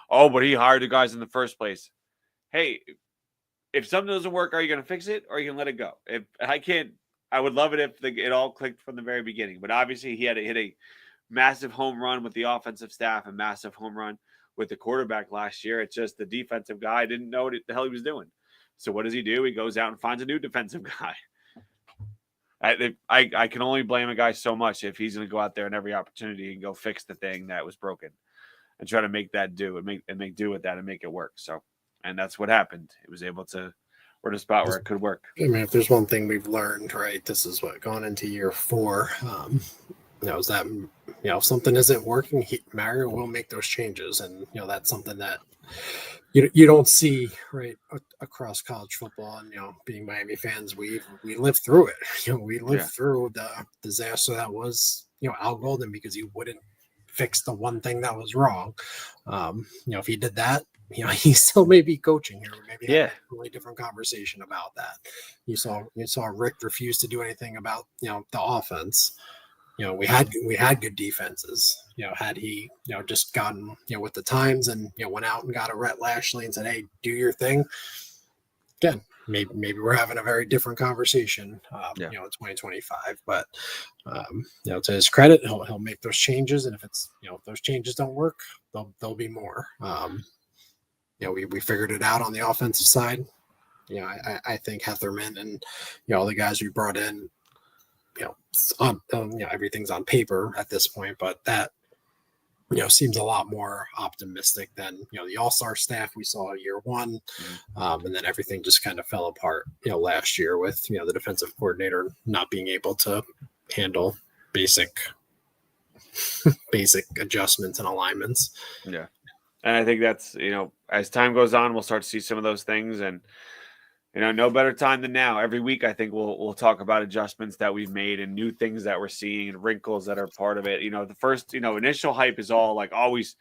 but he hired the guys in the first place. Hey, if something doesn't work, are you going to fix it or are you going to let it go? I would love it if it all clicked from the very beginning. But obviously, he had to hit a massive home run with the offensive staff, a massive home run with the quarterback last year. It's just the defensive guy didn't know what the hell he was doing. So what does he do? He goes out and finds a new defensive guy. I can only blame a guy so much if he's going to go out there in every opportunity and go fix the thing that was broken and try to make that do and make do with that and make it work. So, and that's what happened. It was able to. We're in a spot where it could work. I mean, if there's one thing we've learned, right, this is going into year 4. Is that if something isn't working, Mario will make those changes, and that's something that you don't see right across college football. And being Miami fans, we lived through it. We lived through the disaster that was Al Golden, because he wouldn't fix the one thing that was wrong. If he did that, he still may be coaching here. Maybe have a really different conversation about that. You saw Rick refuse to do anything about the offense. We had good defenses. Had he just gotten with the times and went out and got a Rhett Lashley and said, "Hey, do your thing." Again, maybe we're having a very different conversation. In 2025. But to his credit, he'll make those changes, and if it's if those changes don't work, there'll be more. We figured it out on the offensive side. I think Hetherman and all the guys we brought in, everything's on paper at this point, but that seems a lot more optimistic than the all-star staff we saw year 1, and then everything just kind of fell apart last year with the defensive coordinator not being able to handle basic adjustments and alignments. Yeah. And I think that's, as time goes on, we'll start to see some of those things. And, no better time than now. Every week, I think we'll talk about adjustments that we've made and new things that we're seeing and wrinkles that are part of it. The first, initial hype is all like always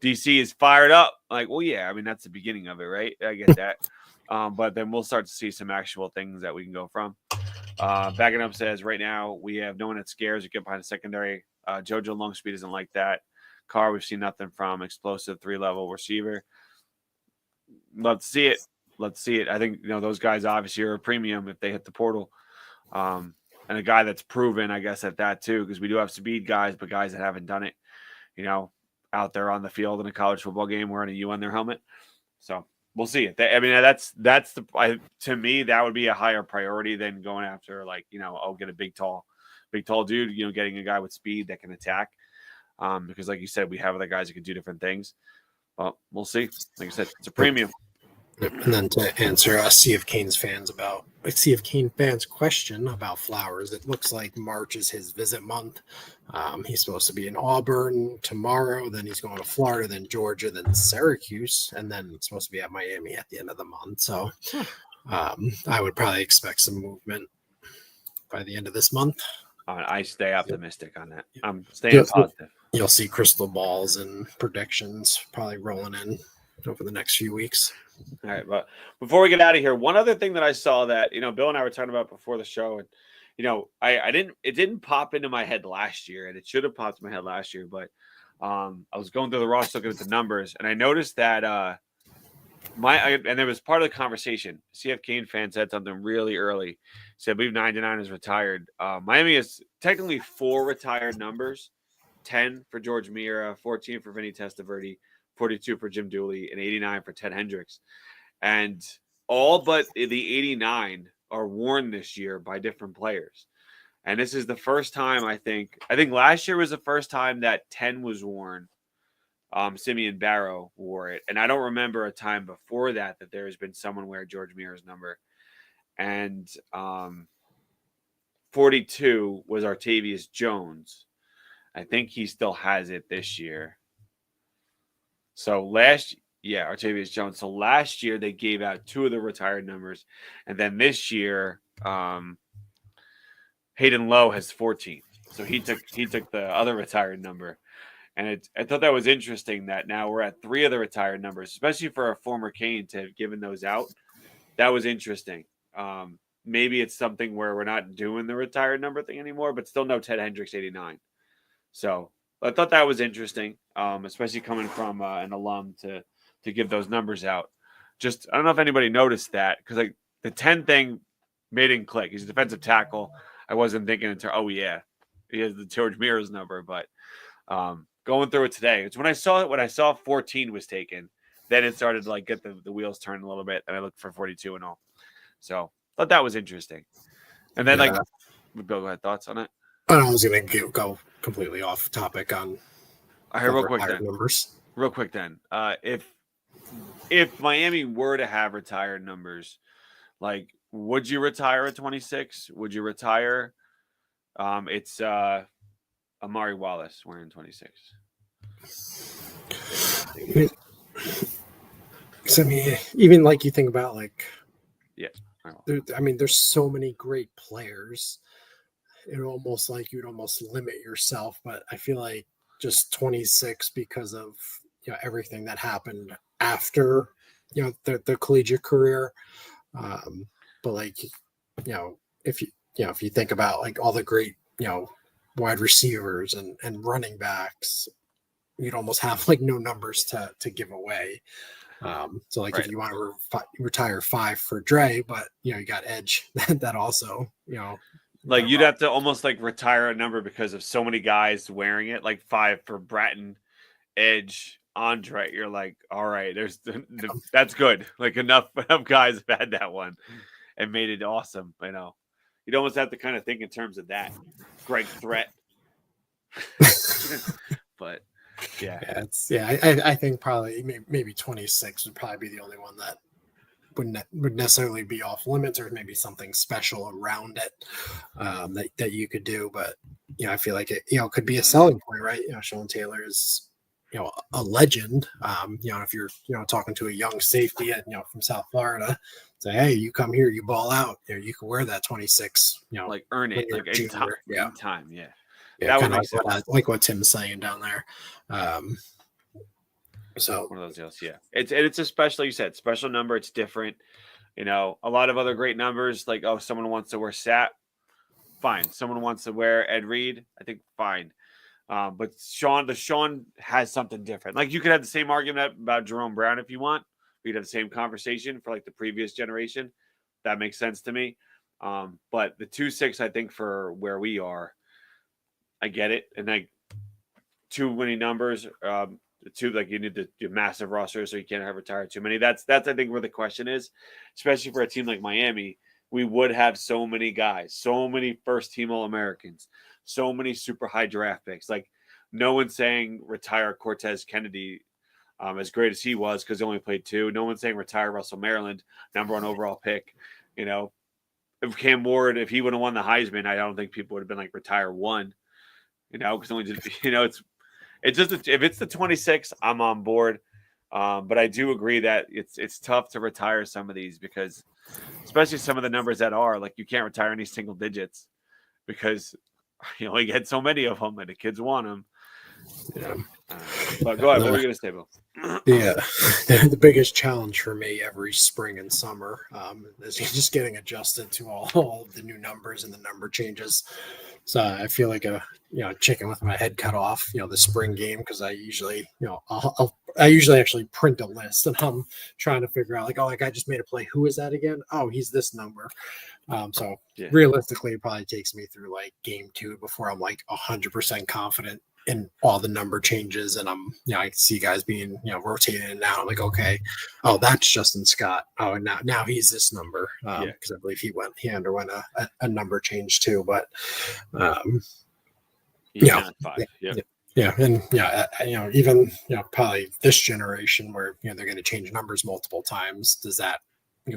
DC is fired up. Like, well, yeah, I mean, that's the beginning of it, right? I get that. But then we'll start to see some actual things that we can go from. Backing up says right now we have no one that scares or get behind the secondary. JoJo Longspeed isn't like that. Carr, we've seen nothing from. Explosive 3-level receiver. Love to see it. I think, those guys obviously are a premium if they hit the portal. And a guy that's proven, I guess, at that too, because we do have speed guys, but guys that haven't done it, out there on the field in a college football game wearing a U on their helmet. So we'll see it. I mean, to me, that would be a higher priority than going after get a big tall dude, getting a guy with speed that can attack. Because like you said, we have other guys that can do different things. Well, we'll see. Like I said, it's a premium. And then to answer a Sea of Cane fans question about Flowers, it looks like March is his visit month. He's supposed to be in Auburn tomorrow, then he's going to Florida, then Georgia, then Syracuse, and then it's supposed to be at Miami at the end of the month. So I would probably expect some movement by the end of this month. I stay optimistic on that. I'm staying positive. You'll see crystal balls and predictions probably rolling in over the next few weeks. All right, but before we get out of here, one other thing that I saw that Bill and I were talking about before the show, and it didn't pop into my head last year, and it should have popped in my head last year, but I was going through the roster looking at the numbers, and I noticed that and it was part of the conversation. CF Kane fan said something really early. Said, I believe 99 is retired. Miami has technically 4 retired numbers, 10 for George Mira, 14 for Vinny Testaverde, 42 for Jim Dooley, and 89 for Ted Hendricks. And all but the 89 are worn this year by different players. And this is the first time, I think last year was the first time that 10 was worn. Simeon Barrow wore it. And I don't remember a time before that there has been someone wear George Mira's number. And 42 was Artavius Jones. I think he still has it this year. So Artavius Jones. So last year they gave out 2 of the retired numbers. And then this year, Hayden Lowe has 14. So he took the other retired number. And I thought that was interesting that now we're at 3 of the retired numbers, especially for a former Cane to have given those out. That was interesting. Maybe it's something where we're not doing the retired number thing anymore, but still no Ted Hendricks 89. So I thought that was interesting, especially coming from an alum to give those numbers out. Just, I don't know if anybody noticed that, because like the 10 thing made it click. He's a defensive tackle. I wasn't thinking he has the George Mira's number, but going through it today, it's when I saw 14 was taken, then it started to like get the wheels turned a little bit, and I looked for 42 and all. So thought that was interesting. And then go ahead, thoughts on it? I was going to go completely off topic on real quick numbers. Real quick then. If Miami were to have retired numbers, like, would you retire at 26? Would you retire? It's Amari Wallace wearing 26. So, I mean, even like you think about like, yeah, there's so many great players. It almost like you'd almost limit yourself, but I feel like just 26 because of everything that happened after the collegiate career. But like if you think about like all the great wide receivers and running backs, you'd almost have like no numbers to give away. So like if you want to retire 5 for Dre, but you got Edge that also like you'd have to almost like retire a number because of so many guys wearing it, like 5 for Bratton, Edge, Andre. You're like, all right, that's good. Like enough guys have had that one and made it awesome. You'd almost have to kind of think in terms of that. Greg Threat. But I think probably maybe 26 would probably be the only one that would necessarily be off limits, or maybe something special around it that you could do. But I feel like it could be a selling point, right? Sean Taylor is a legend. If you're talking to a young safety from South Florida, say, hey, you come here, you ball out, you can wear that 26. Like earn it, like in time. Yeah, that would make sense. Like what Tim's saying down there. So one of those deals, yeah. It's a special, you said, special number. It's different. A lot of other great numbers, like someone wants to wear Sat, fine. Someone wants to wear Ed Reed, I think fine. But Sean has something different. Like you could have the same argument about Jerome Brown if you want. We'd have the same conversation for like the previous generation. That makes sense to me. But the 2-6, I think for where we are, I get it. And like too many numbers, like you need to do massive roster, so you can't have retired too many. That's I think where the question is, especially for a team like Miami. We would have so many guys, so many first team All-Americans, so many super high draft picks. Like no one's saying retire Cortez Kennedy, as great as he was, because he only played 2. No one's saying retire Russell Maryland, number 1 overall pick. If Cam Ward, if he would have won the Heisman, I don't think people would have been like retire 1. Because only just it's just if it's the 26, I'm on board. But I do agree that it's tough to retire some of these, because especially some of the numbers that are like you can't retire any single digits because you only get so many of them and the kids want them. But go ahead. What were you going to say, Bill? Yeah, the biggest challenge for me every spring and summer is just getting adjusted to all the new numbers and the number changes. So I feel like a chicken with my head cut off. The spring game, because I usually I usually actually print a list and I'm trying to figure out like I just made a play. Who is that again? Oh, he's this number. So realistically, it probably takes me through like game 2 before I'm like 100% confident in all the number changes, and I see guys being rotated in and out. I'm like, okay, oh, that's Justin Scott. Oh, and now he's this number because I believe he underwent a number change too. But even probably this generation where they're going to change numbers multiple times. Does that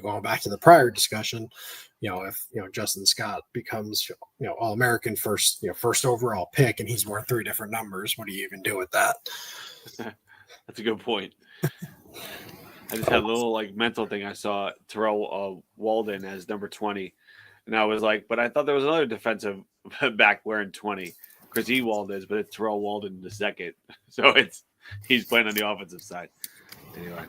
going back to the prior discussion? If Justin Scott becomes All-American first overall pick and he's worth 3 different numbers, what do you even do with that? That's a good point. I just had a little mental thing. I saw Terrell Walden as number 20, and I was like, but I thought there was another defensive back wearing 20. Chris Ewald is, but it's Terrell Walden the second, so he's playing on the offensive side. Anyway,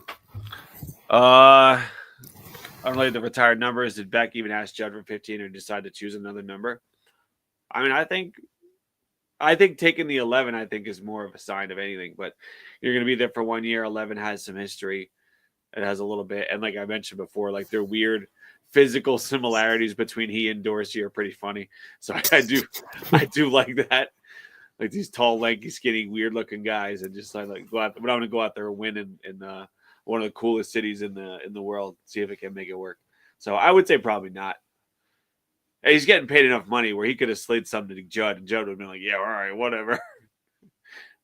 unrelated to retired numbers, did Beck even ask Judd for 15 or decide to choose another number? I mean, I think taking the 11, I think, is more of a sign of anything. But you're going to be there for 1 year. 11 has some history. It has a little bit. And like I mentioned before, like their weird physical similarities between he and Dorsey are pretty funny. So I do like that. Like these tall, lanky, skinny, weird-looking guys, and just like go out. But I'm going to go out there and win in one of the coolest cities in the world. See if it can make it work. So I would say probably not. He's getting paid enough money where he could have slid something to Judd, and Judd would have been like, "Yeah, all right, whatever."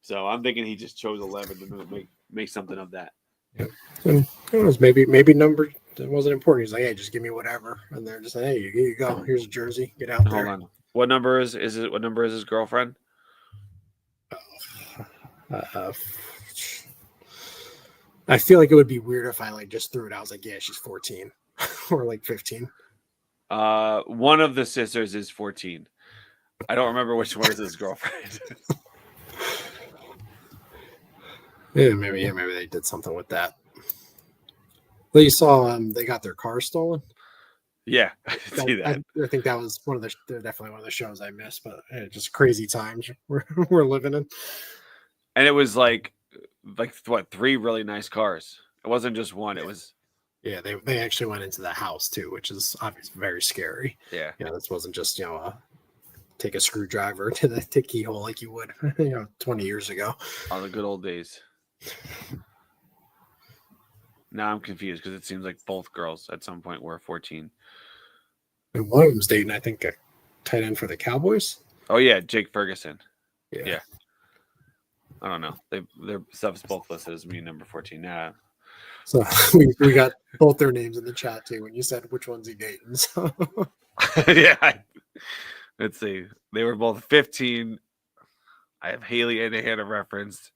So I'm thinking he just chose 11 to make something of that. Yeah. And who knows, maybe number it wasn't important. He's like, "Hey, just give me whatever," and they're just like, "Hey, here you go. Here's a jersey. Get out there." Hold on. What number is it? What number is his girlfriend? I feel like it would be weird if I just threw it out. I was like, "Yeah, she's 14," or 15. One of the sisters is 14. I don't remember which one is his girlfriend. Maybe they did something with that. Well, you saw they got their car stolen. Yeah, I see that. I think that was definitely one of the shows I missed, but just crazy times we're living in. And it was like what, 3 really nice cars. It wasn't just one. It was. Yeah, they actually went into the house too, which is obviously very scary. Yeah, this wasn't just take a screwdriver to the keyhole like you would 20 years ago. On the good old days. Now I'm confused because it seems like both girls at some point were 14. And one of them's dating, I think, a tight end for the Cowboys. Oh yeah, Jake Ferguson. Yeah. I don't know. Their stuff's both listed as me number 14. Nah. So we got both their names in the chat too when you said which one's he dating. So. Yeah. Let's see. They were both 15. I have Haley and Hannah referenced.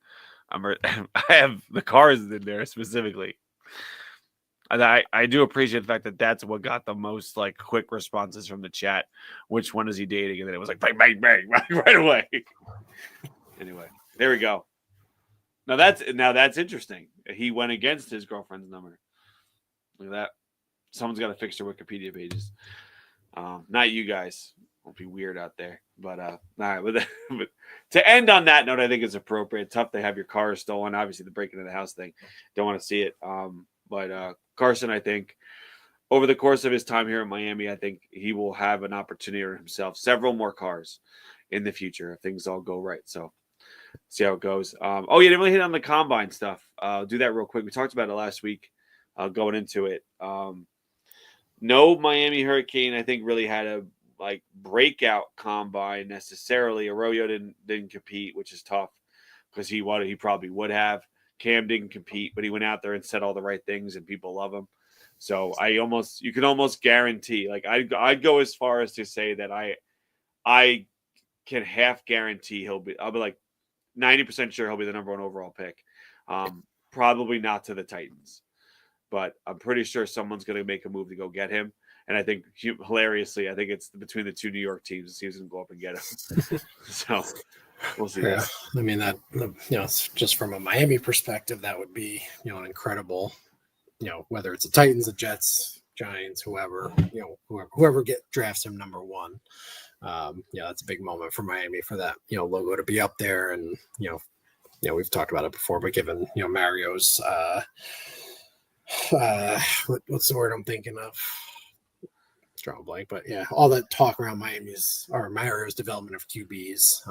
I have the cars in there specifically. And I do appreciate the fact that that's what got the most quick responses from the chat. Which one is he dating? And then it was like bang, bang, bang, right away. Anyway, there we go. Now that's interesting. He went against his girlfriend's number. Look at that. Someone's got to fix their Wikipedia pages. Not you guys. Won't be weird out there. But all right. But to end on that note, I think it's appropriate. Tough to have your car stolen. Obviously, the breaking into the house thing. Don't want to see it. But Carson, I think, over the course of his time here in Miami, I think he will have an opportunity for himself several more cars in the future if things all go right. So see how it goes. You didn't really hit on the combine stuff. Do that real quick. We talked about it last week going into it. No Miami Hurricane, I think, really had a breakout combine necessarily. Arroyo didn't compete, which is tough because he probably would have. Cam didn't compete, but he went out there and said all the right things, and people love him. So you can almost guarantee. I'd go as far as to say that I can half guarantee I'll be 90% sure he'll be the number 1 overall pick. Probably not to the Titans, but I'm pretty sure someone's going to make a move to go get him. And I think, hilariously, I think it's between the 2 New York teams. The team's going to go up and get him. So we'll see. Yeah, That. I mean that just from a Miami perspective, that would be an incredible, whether it's the Titans, the Jets, Giants, whoever whoever drafts him number one. That's a big moment for Miami for that logo to be up there, and we've talked about it before, but given Mario's what's the word I'm thinking of? Drawing blank, but all that talk around Mario's development of QBs.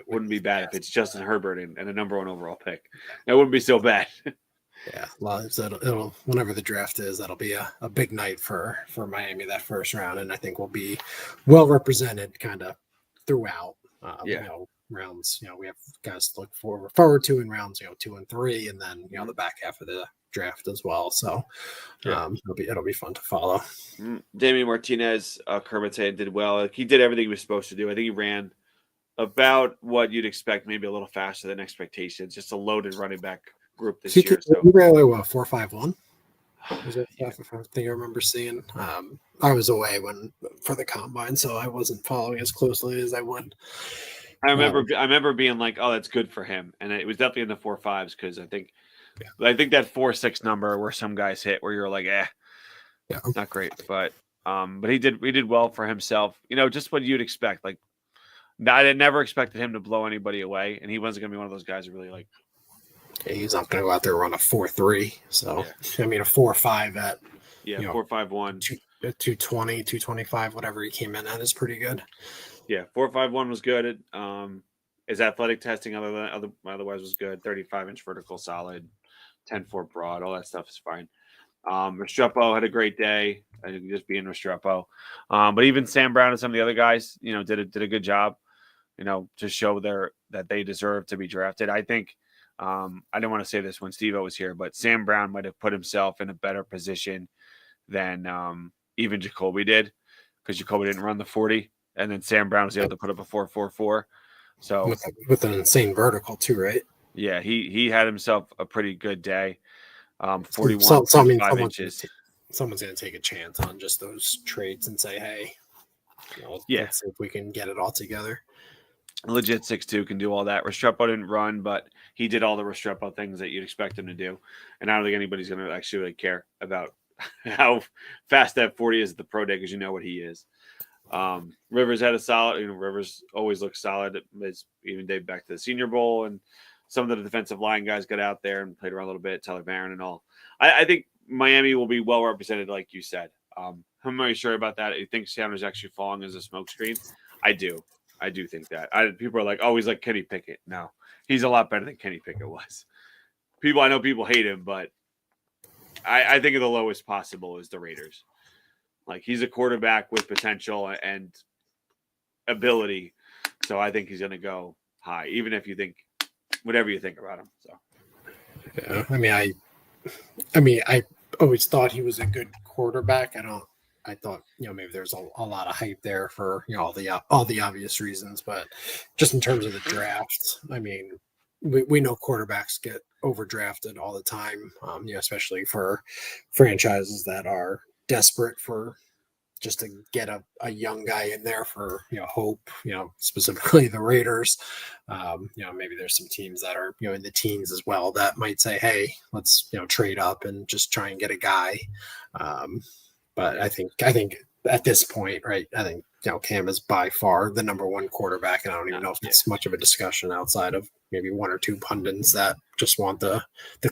Wouldn't be bad if it's Justin Herbert and a number one overall pick. That wouldn't be so bad. Yeah, so it'll whenever the draft is, that'll be a big night for Miami, that first round, and I think we'll be well represented kind of throughout. Rounds. We have guys to look forward to in rounds 2 and 3, and then the back half of the draft as well. So it'll be fun to follow. Damian Martinez, Kermit said, did well. He did everything he was supposed to do. I think he ran about what you'd expect, maybe a little faster than expectations. Just a loaded running back group this year. So he ran 4.51. Was it the thing I remember seeing? I was away for the combine, so I wasn't following as closely as I would. I remember being like, "Oh, that's good for him," and it was definitely in the 4.5s because I think that 4.6 number where some guys hit where you're like, not great, but he did well for himself. Just what you'd expect. Like, I never expected him to blow anybody away, and he wasn't going to be one of those guys who really like. Yeah, he's not going to go out there and run a 4.3. So I mean, a 4.5 at 4.51, 220, 225, whatever he came in at is pretty good. Yeah, 4.51 was good. His athletic testing otherwise was good. 35-inch vertical, solid, 10.4 broad. All that stuff is fine. Restrepo had a great day. I think just being Restrepo. But even Sam Brown and some of the other guys, did a good job. To show that they deserve to be drafted. I think I didn't want to say this when Steve-O was here, but Sam Brown might have put himself in a better position than even Jacoby did, because Jacoby didn't run the 40. And then Sam Brown was able to put up a 4.44. So with an insane vertical too, right? Yeah, he had himself a pretty good day. 41.5 inches. Someone's going to take a chance on just those traits and say, hey, let's see if we can get it all together. Legit 6'2", can do all that. Restrepo didn't run, but he did all the Restrepo things that you'd expect him to do. And I don't think anybody's going to actually really care about how fast that 40 is at the pro day, because what he is. Rivers had a solid, Rivers always looks solid. It's even day back to the Senior Bowl, and some of the defensive line guys got out there and played around a little bit, Tyler Barron and all. I think Miami will be well represented, like you said. I'm not really sure about that. I think Sanders actually falling as a smokescreen. I do think that. People are like, oh, he's like Kenny Pickett. No, he's a lot better than Kenny Pickett was. I know people hate him, but I think the lowest possible is the Raiders. Like, he's a quarterback with potential and ability. So I think he's going to go high, even if you think whatever you think about him. So, yeah, I always thought he was a good quarterback. I thought, maybe there's a lot of hype there for, all the obvious reasons, but just in terms of the draft, I mean, we know quarterbacks get overdrafted all the time, especially for franchises that are desperate for just to get a young guy in there for hope, specifically the Raiders. Maybe there's some teams that are in the teens as well that might say, hey, let's trade up and just try and get a guy. But I think at this point, right, I think Cam is by far the number one quarterback, and I don't even know if it's much of a discussion outside of maybe one or two pundits that just want the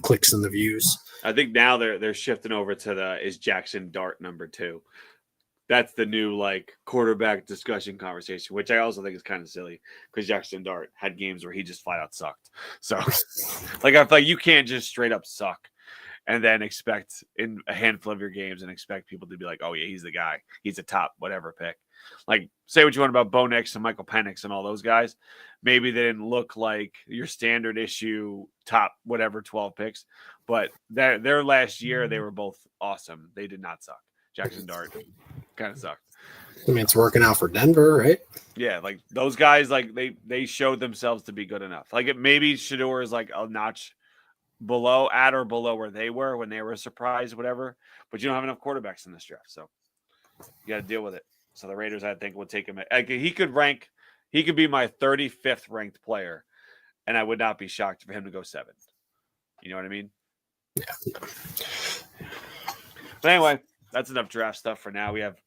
clicks and the views. I think now they're shifting over to is Jackson Dart number 2. That's the new quarterback discussion conversation, which I also think is kind of silly, because Jackson Dart had games where he just flat out sucked. So I feel like you can't just straight up suck and then expect in a handful of your games and expect people to be like, oh yeah, he's the guy. He's a top whatever pick. Like, say what you want about Bo Nix and Michael Penix and all those guys. Maybe they didn't look like your standard issue top whatever 12 picks, but their last year, they were both awesome. They did not suck. Jackson Dart kind of sucked. I mean, it's working out for Denver, right? Yeah, like those guys, they showed themselves to be good enough. Like, maybe Shador is like a notch at or below where they were when they were surprised, whatever. But you don't have enough quarterbacks in this draft, so you got to deal with it. So the Raiders, I think, would take him. He could rank He could be my 35th ranked player, and I would not be shocked for him to go 7th. You know what I mean? Yeah. But anyway, that's enough draft stuff for now. We have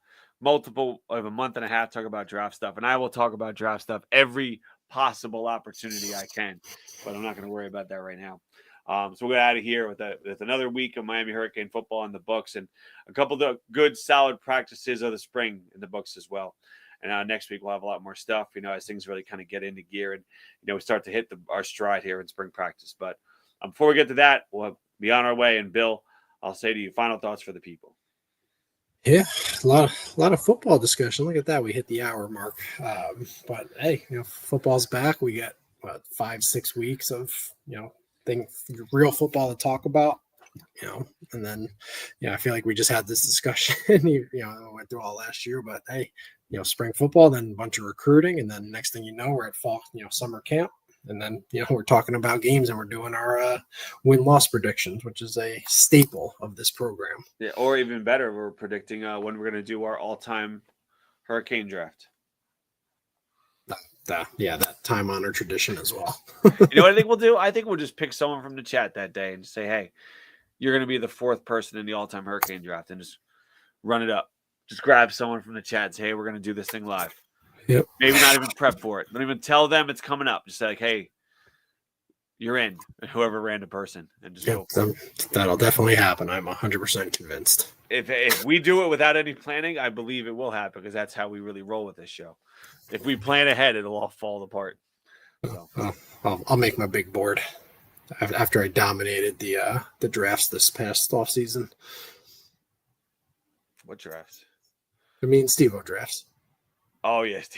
a month and a half to talk about draft stuff, and I will talk about draft stuff every possible opportunity I can, but I'm not going to worry about that right now. So we'll get out of here with another week of Miami Hurricane football in the books and a couple of the good, solid practices of the spring in the books as well. And next week we'll have a lot more stuff, as things really kind of get into gear and, we start to hit our stride here in spring practice. But before we get to that, we'll be on our way. And Bill, I'll say to you, final thoughts for the people. Yeah, a lot of football discussion. Look at that. We hit the hour mark. But hey, football's back. We got 5-6 weeks of, real football to talk about, and then, I feel like we just had this discussion, we went through all last year, but hey, spring football, then a bunch of recruiting. And then next thing you know, we're at fall, summer camp. And then, we're talking about games and we're doing our win-loss predictions, which is a staple of this program. Yeah, or even better, we're predicting when we're going to do our all-time Hurricane draft. That time-honored tradition as well. You know what I think we'll do? I think we'll just pick someone from the chat that day and just say, hey, you're going to be the 4th person in the all-time Hurricane draft, and just run it up. Just grab someone from the chat and say, hey, we're going to do this thing live. Yep. Maybe not even prep for it. Don't even tell them it's coming up. Just say, like, hey, you're in. Whoever random person. And just go. That'll definitely happen. I'm 100% convinced. If we do it without any planning, I believe it will happen because that's how we really roll with this show. If we plan ahead, it'll all fall apart. So. I'll make my big board after I dominated the drafts this past off season. What drafts? I mean, Steve-O drafts. Oh, yes.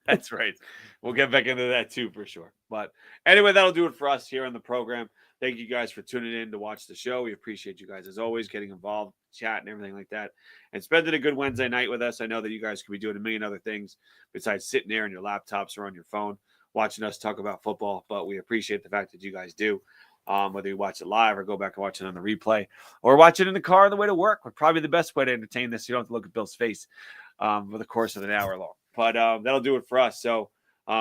That's right. We'll get back into that too for sure. But anyway, that'll do it for us here on the program. Thank you guys for tuning in to watch the show. We appreciate you guys as always getting involved, chat and everything like that, and spending a good Wednesday night with us. I know that you guys could be doing a million other things besides sitting there on your laptops or on your phone watching us talk about football, but we appreciate the fact that you guys do. Whether you watch it live or go back and watch it on the replay or watch it in the car on the way to work would probably be the best way to entertain this. You don't have to look at Bill's face for the course of an hour long. But that'll do it for us. So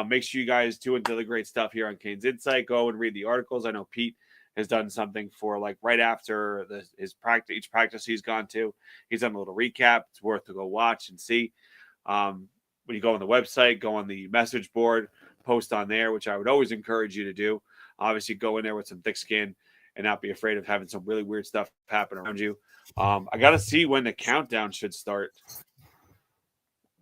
make sure you guys tune into the great stuff here on Canes Insight. Go and read the articles. I know Pete has done something for right after each practice he's gone to. He's done a little recap. It's worth to go watch and see. When you go on the website, go on the message board, post on there, which I would always encourage you to do. Obviously, go in there with some thick skin and not be afraid of having some really weird stuff happen around you. I got to see when the countdown should start.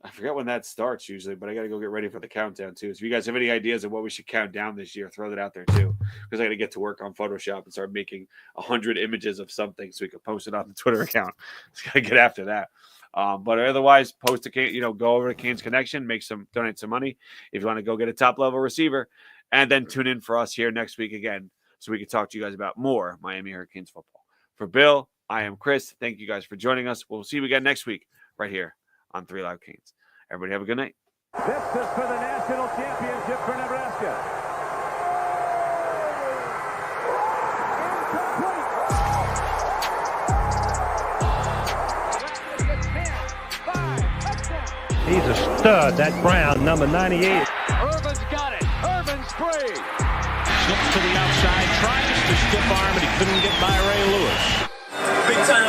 I forget when that starts usually, but I got to go get ready for the countdown too. So if you guys have any ideas of what we should count down this year, throw that out there too. Because I got to get to work on Photoshop and start making 100 images of something so we can post it on the Twitter account. Just got to get after that. But otherwise, post a go over to Canes Connection, donate some money if you want to go get a top level receiver, and then tune in for us here next week again so we can talk to you guys about more Miami Hurricanes football. For Bill, I am Chris. Thank you guys for joining us. We'll see you again next week right here on 3 Loud Canes. Everybody have a good night. This is for the national championship for Nebraska. He's a stud, that Brown, number 98. Irvin's got it. Irvin's free. Slips to the outside, tries to stiff arm, but he couldn't get by Ray Lewis. Big time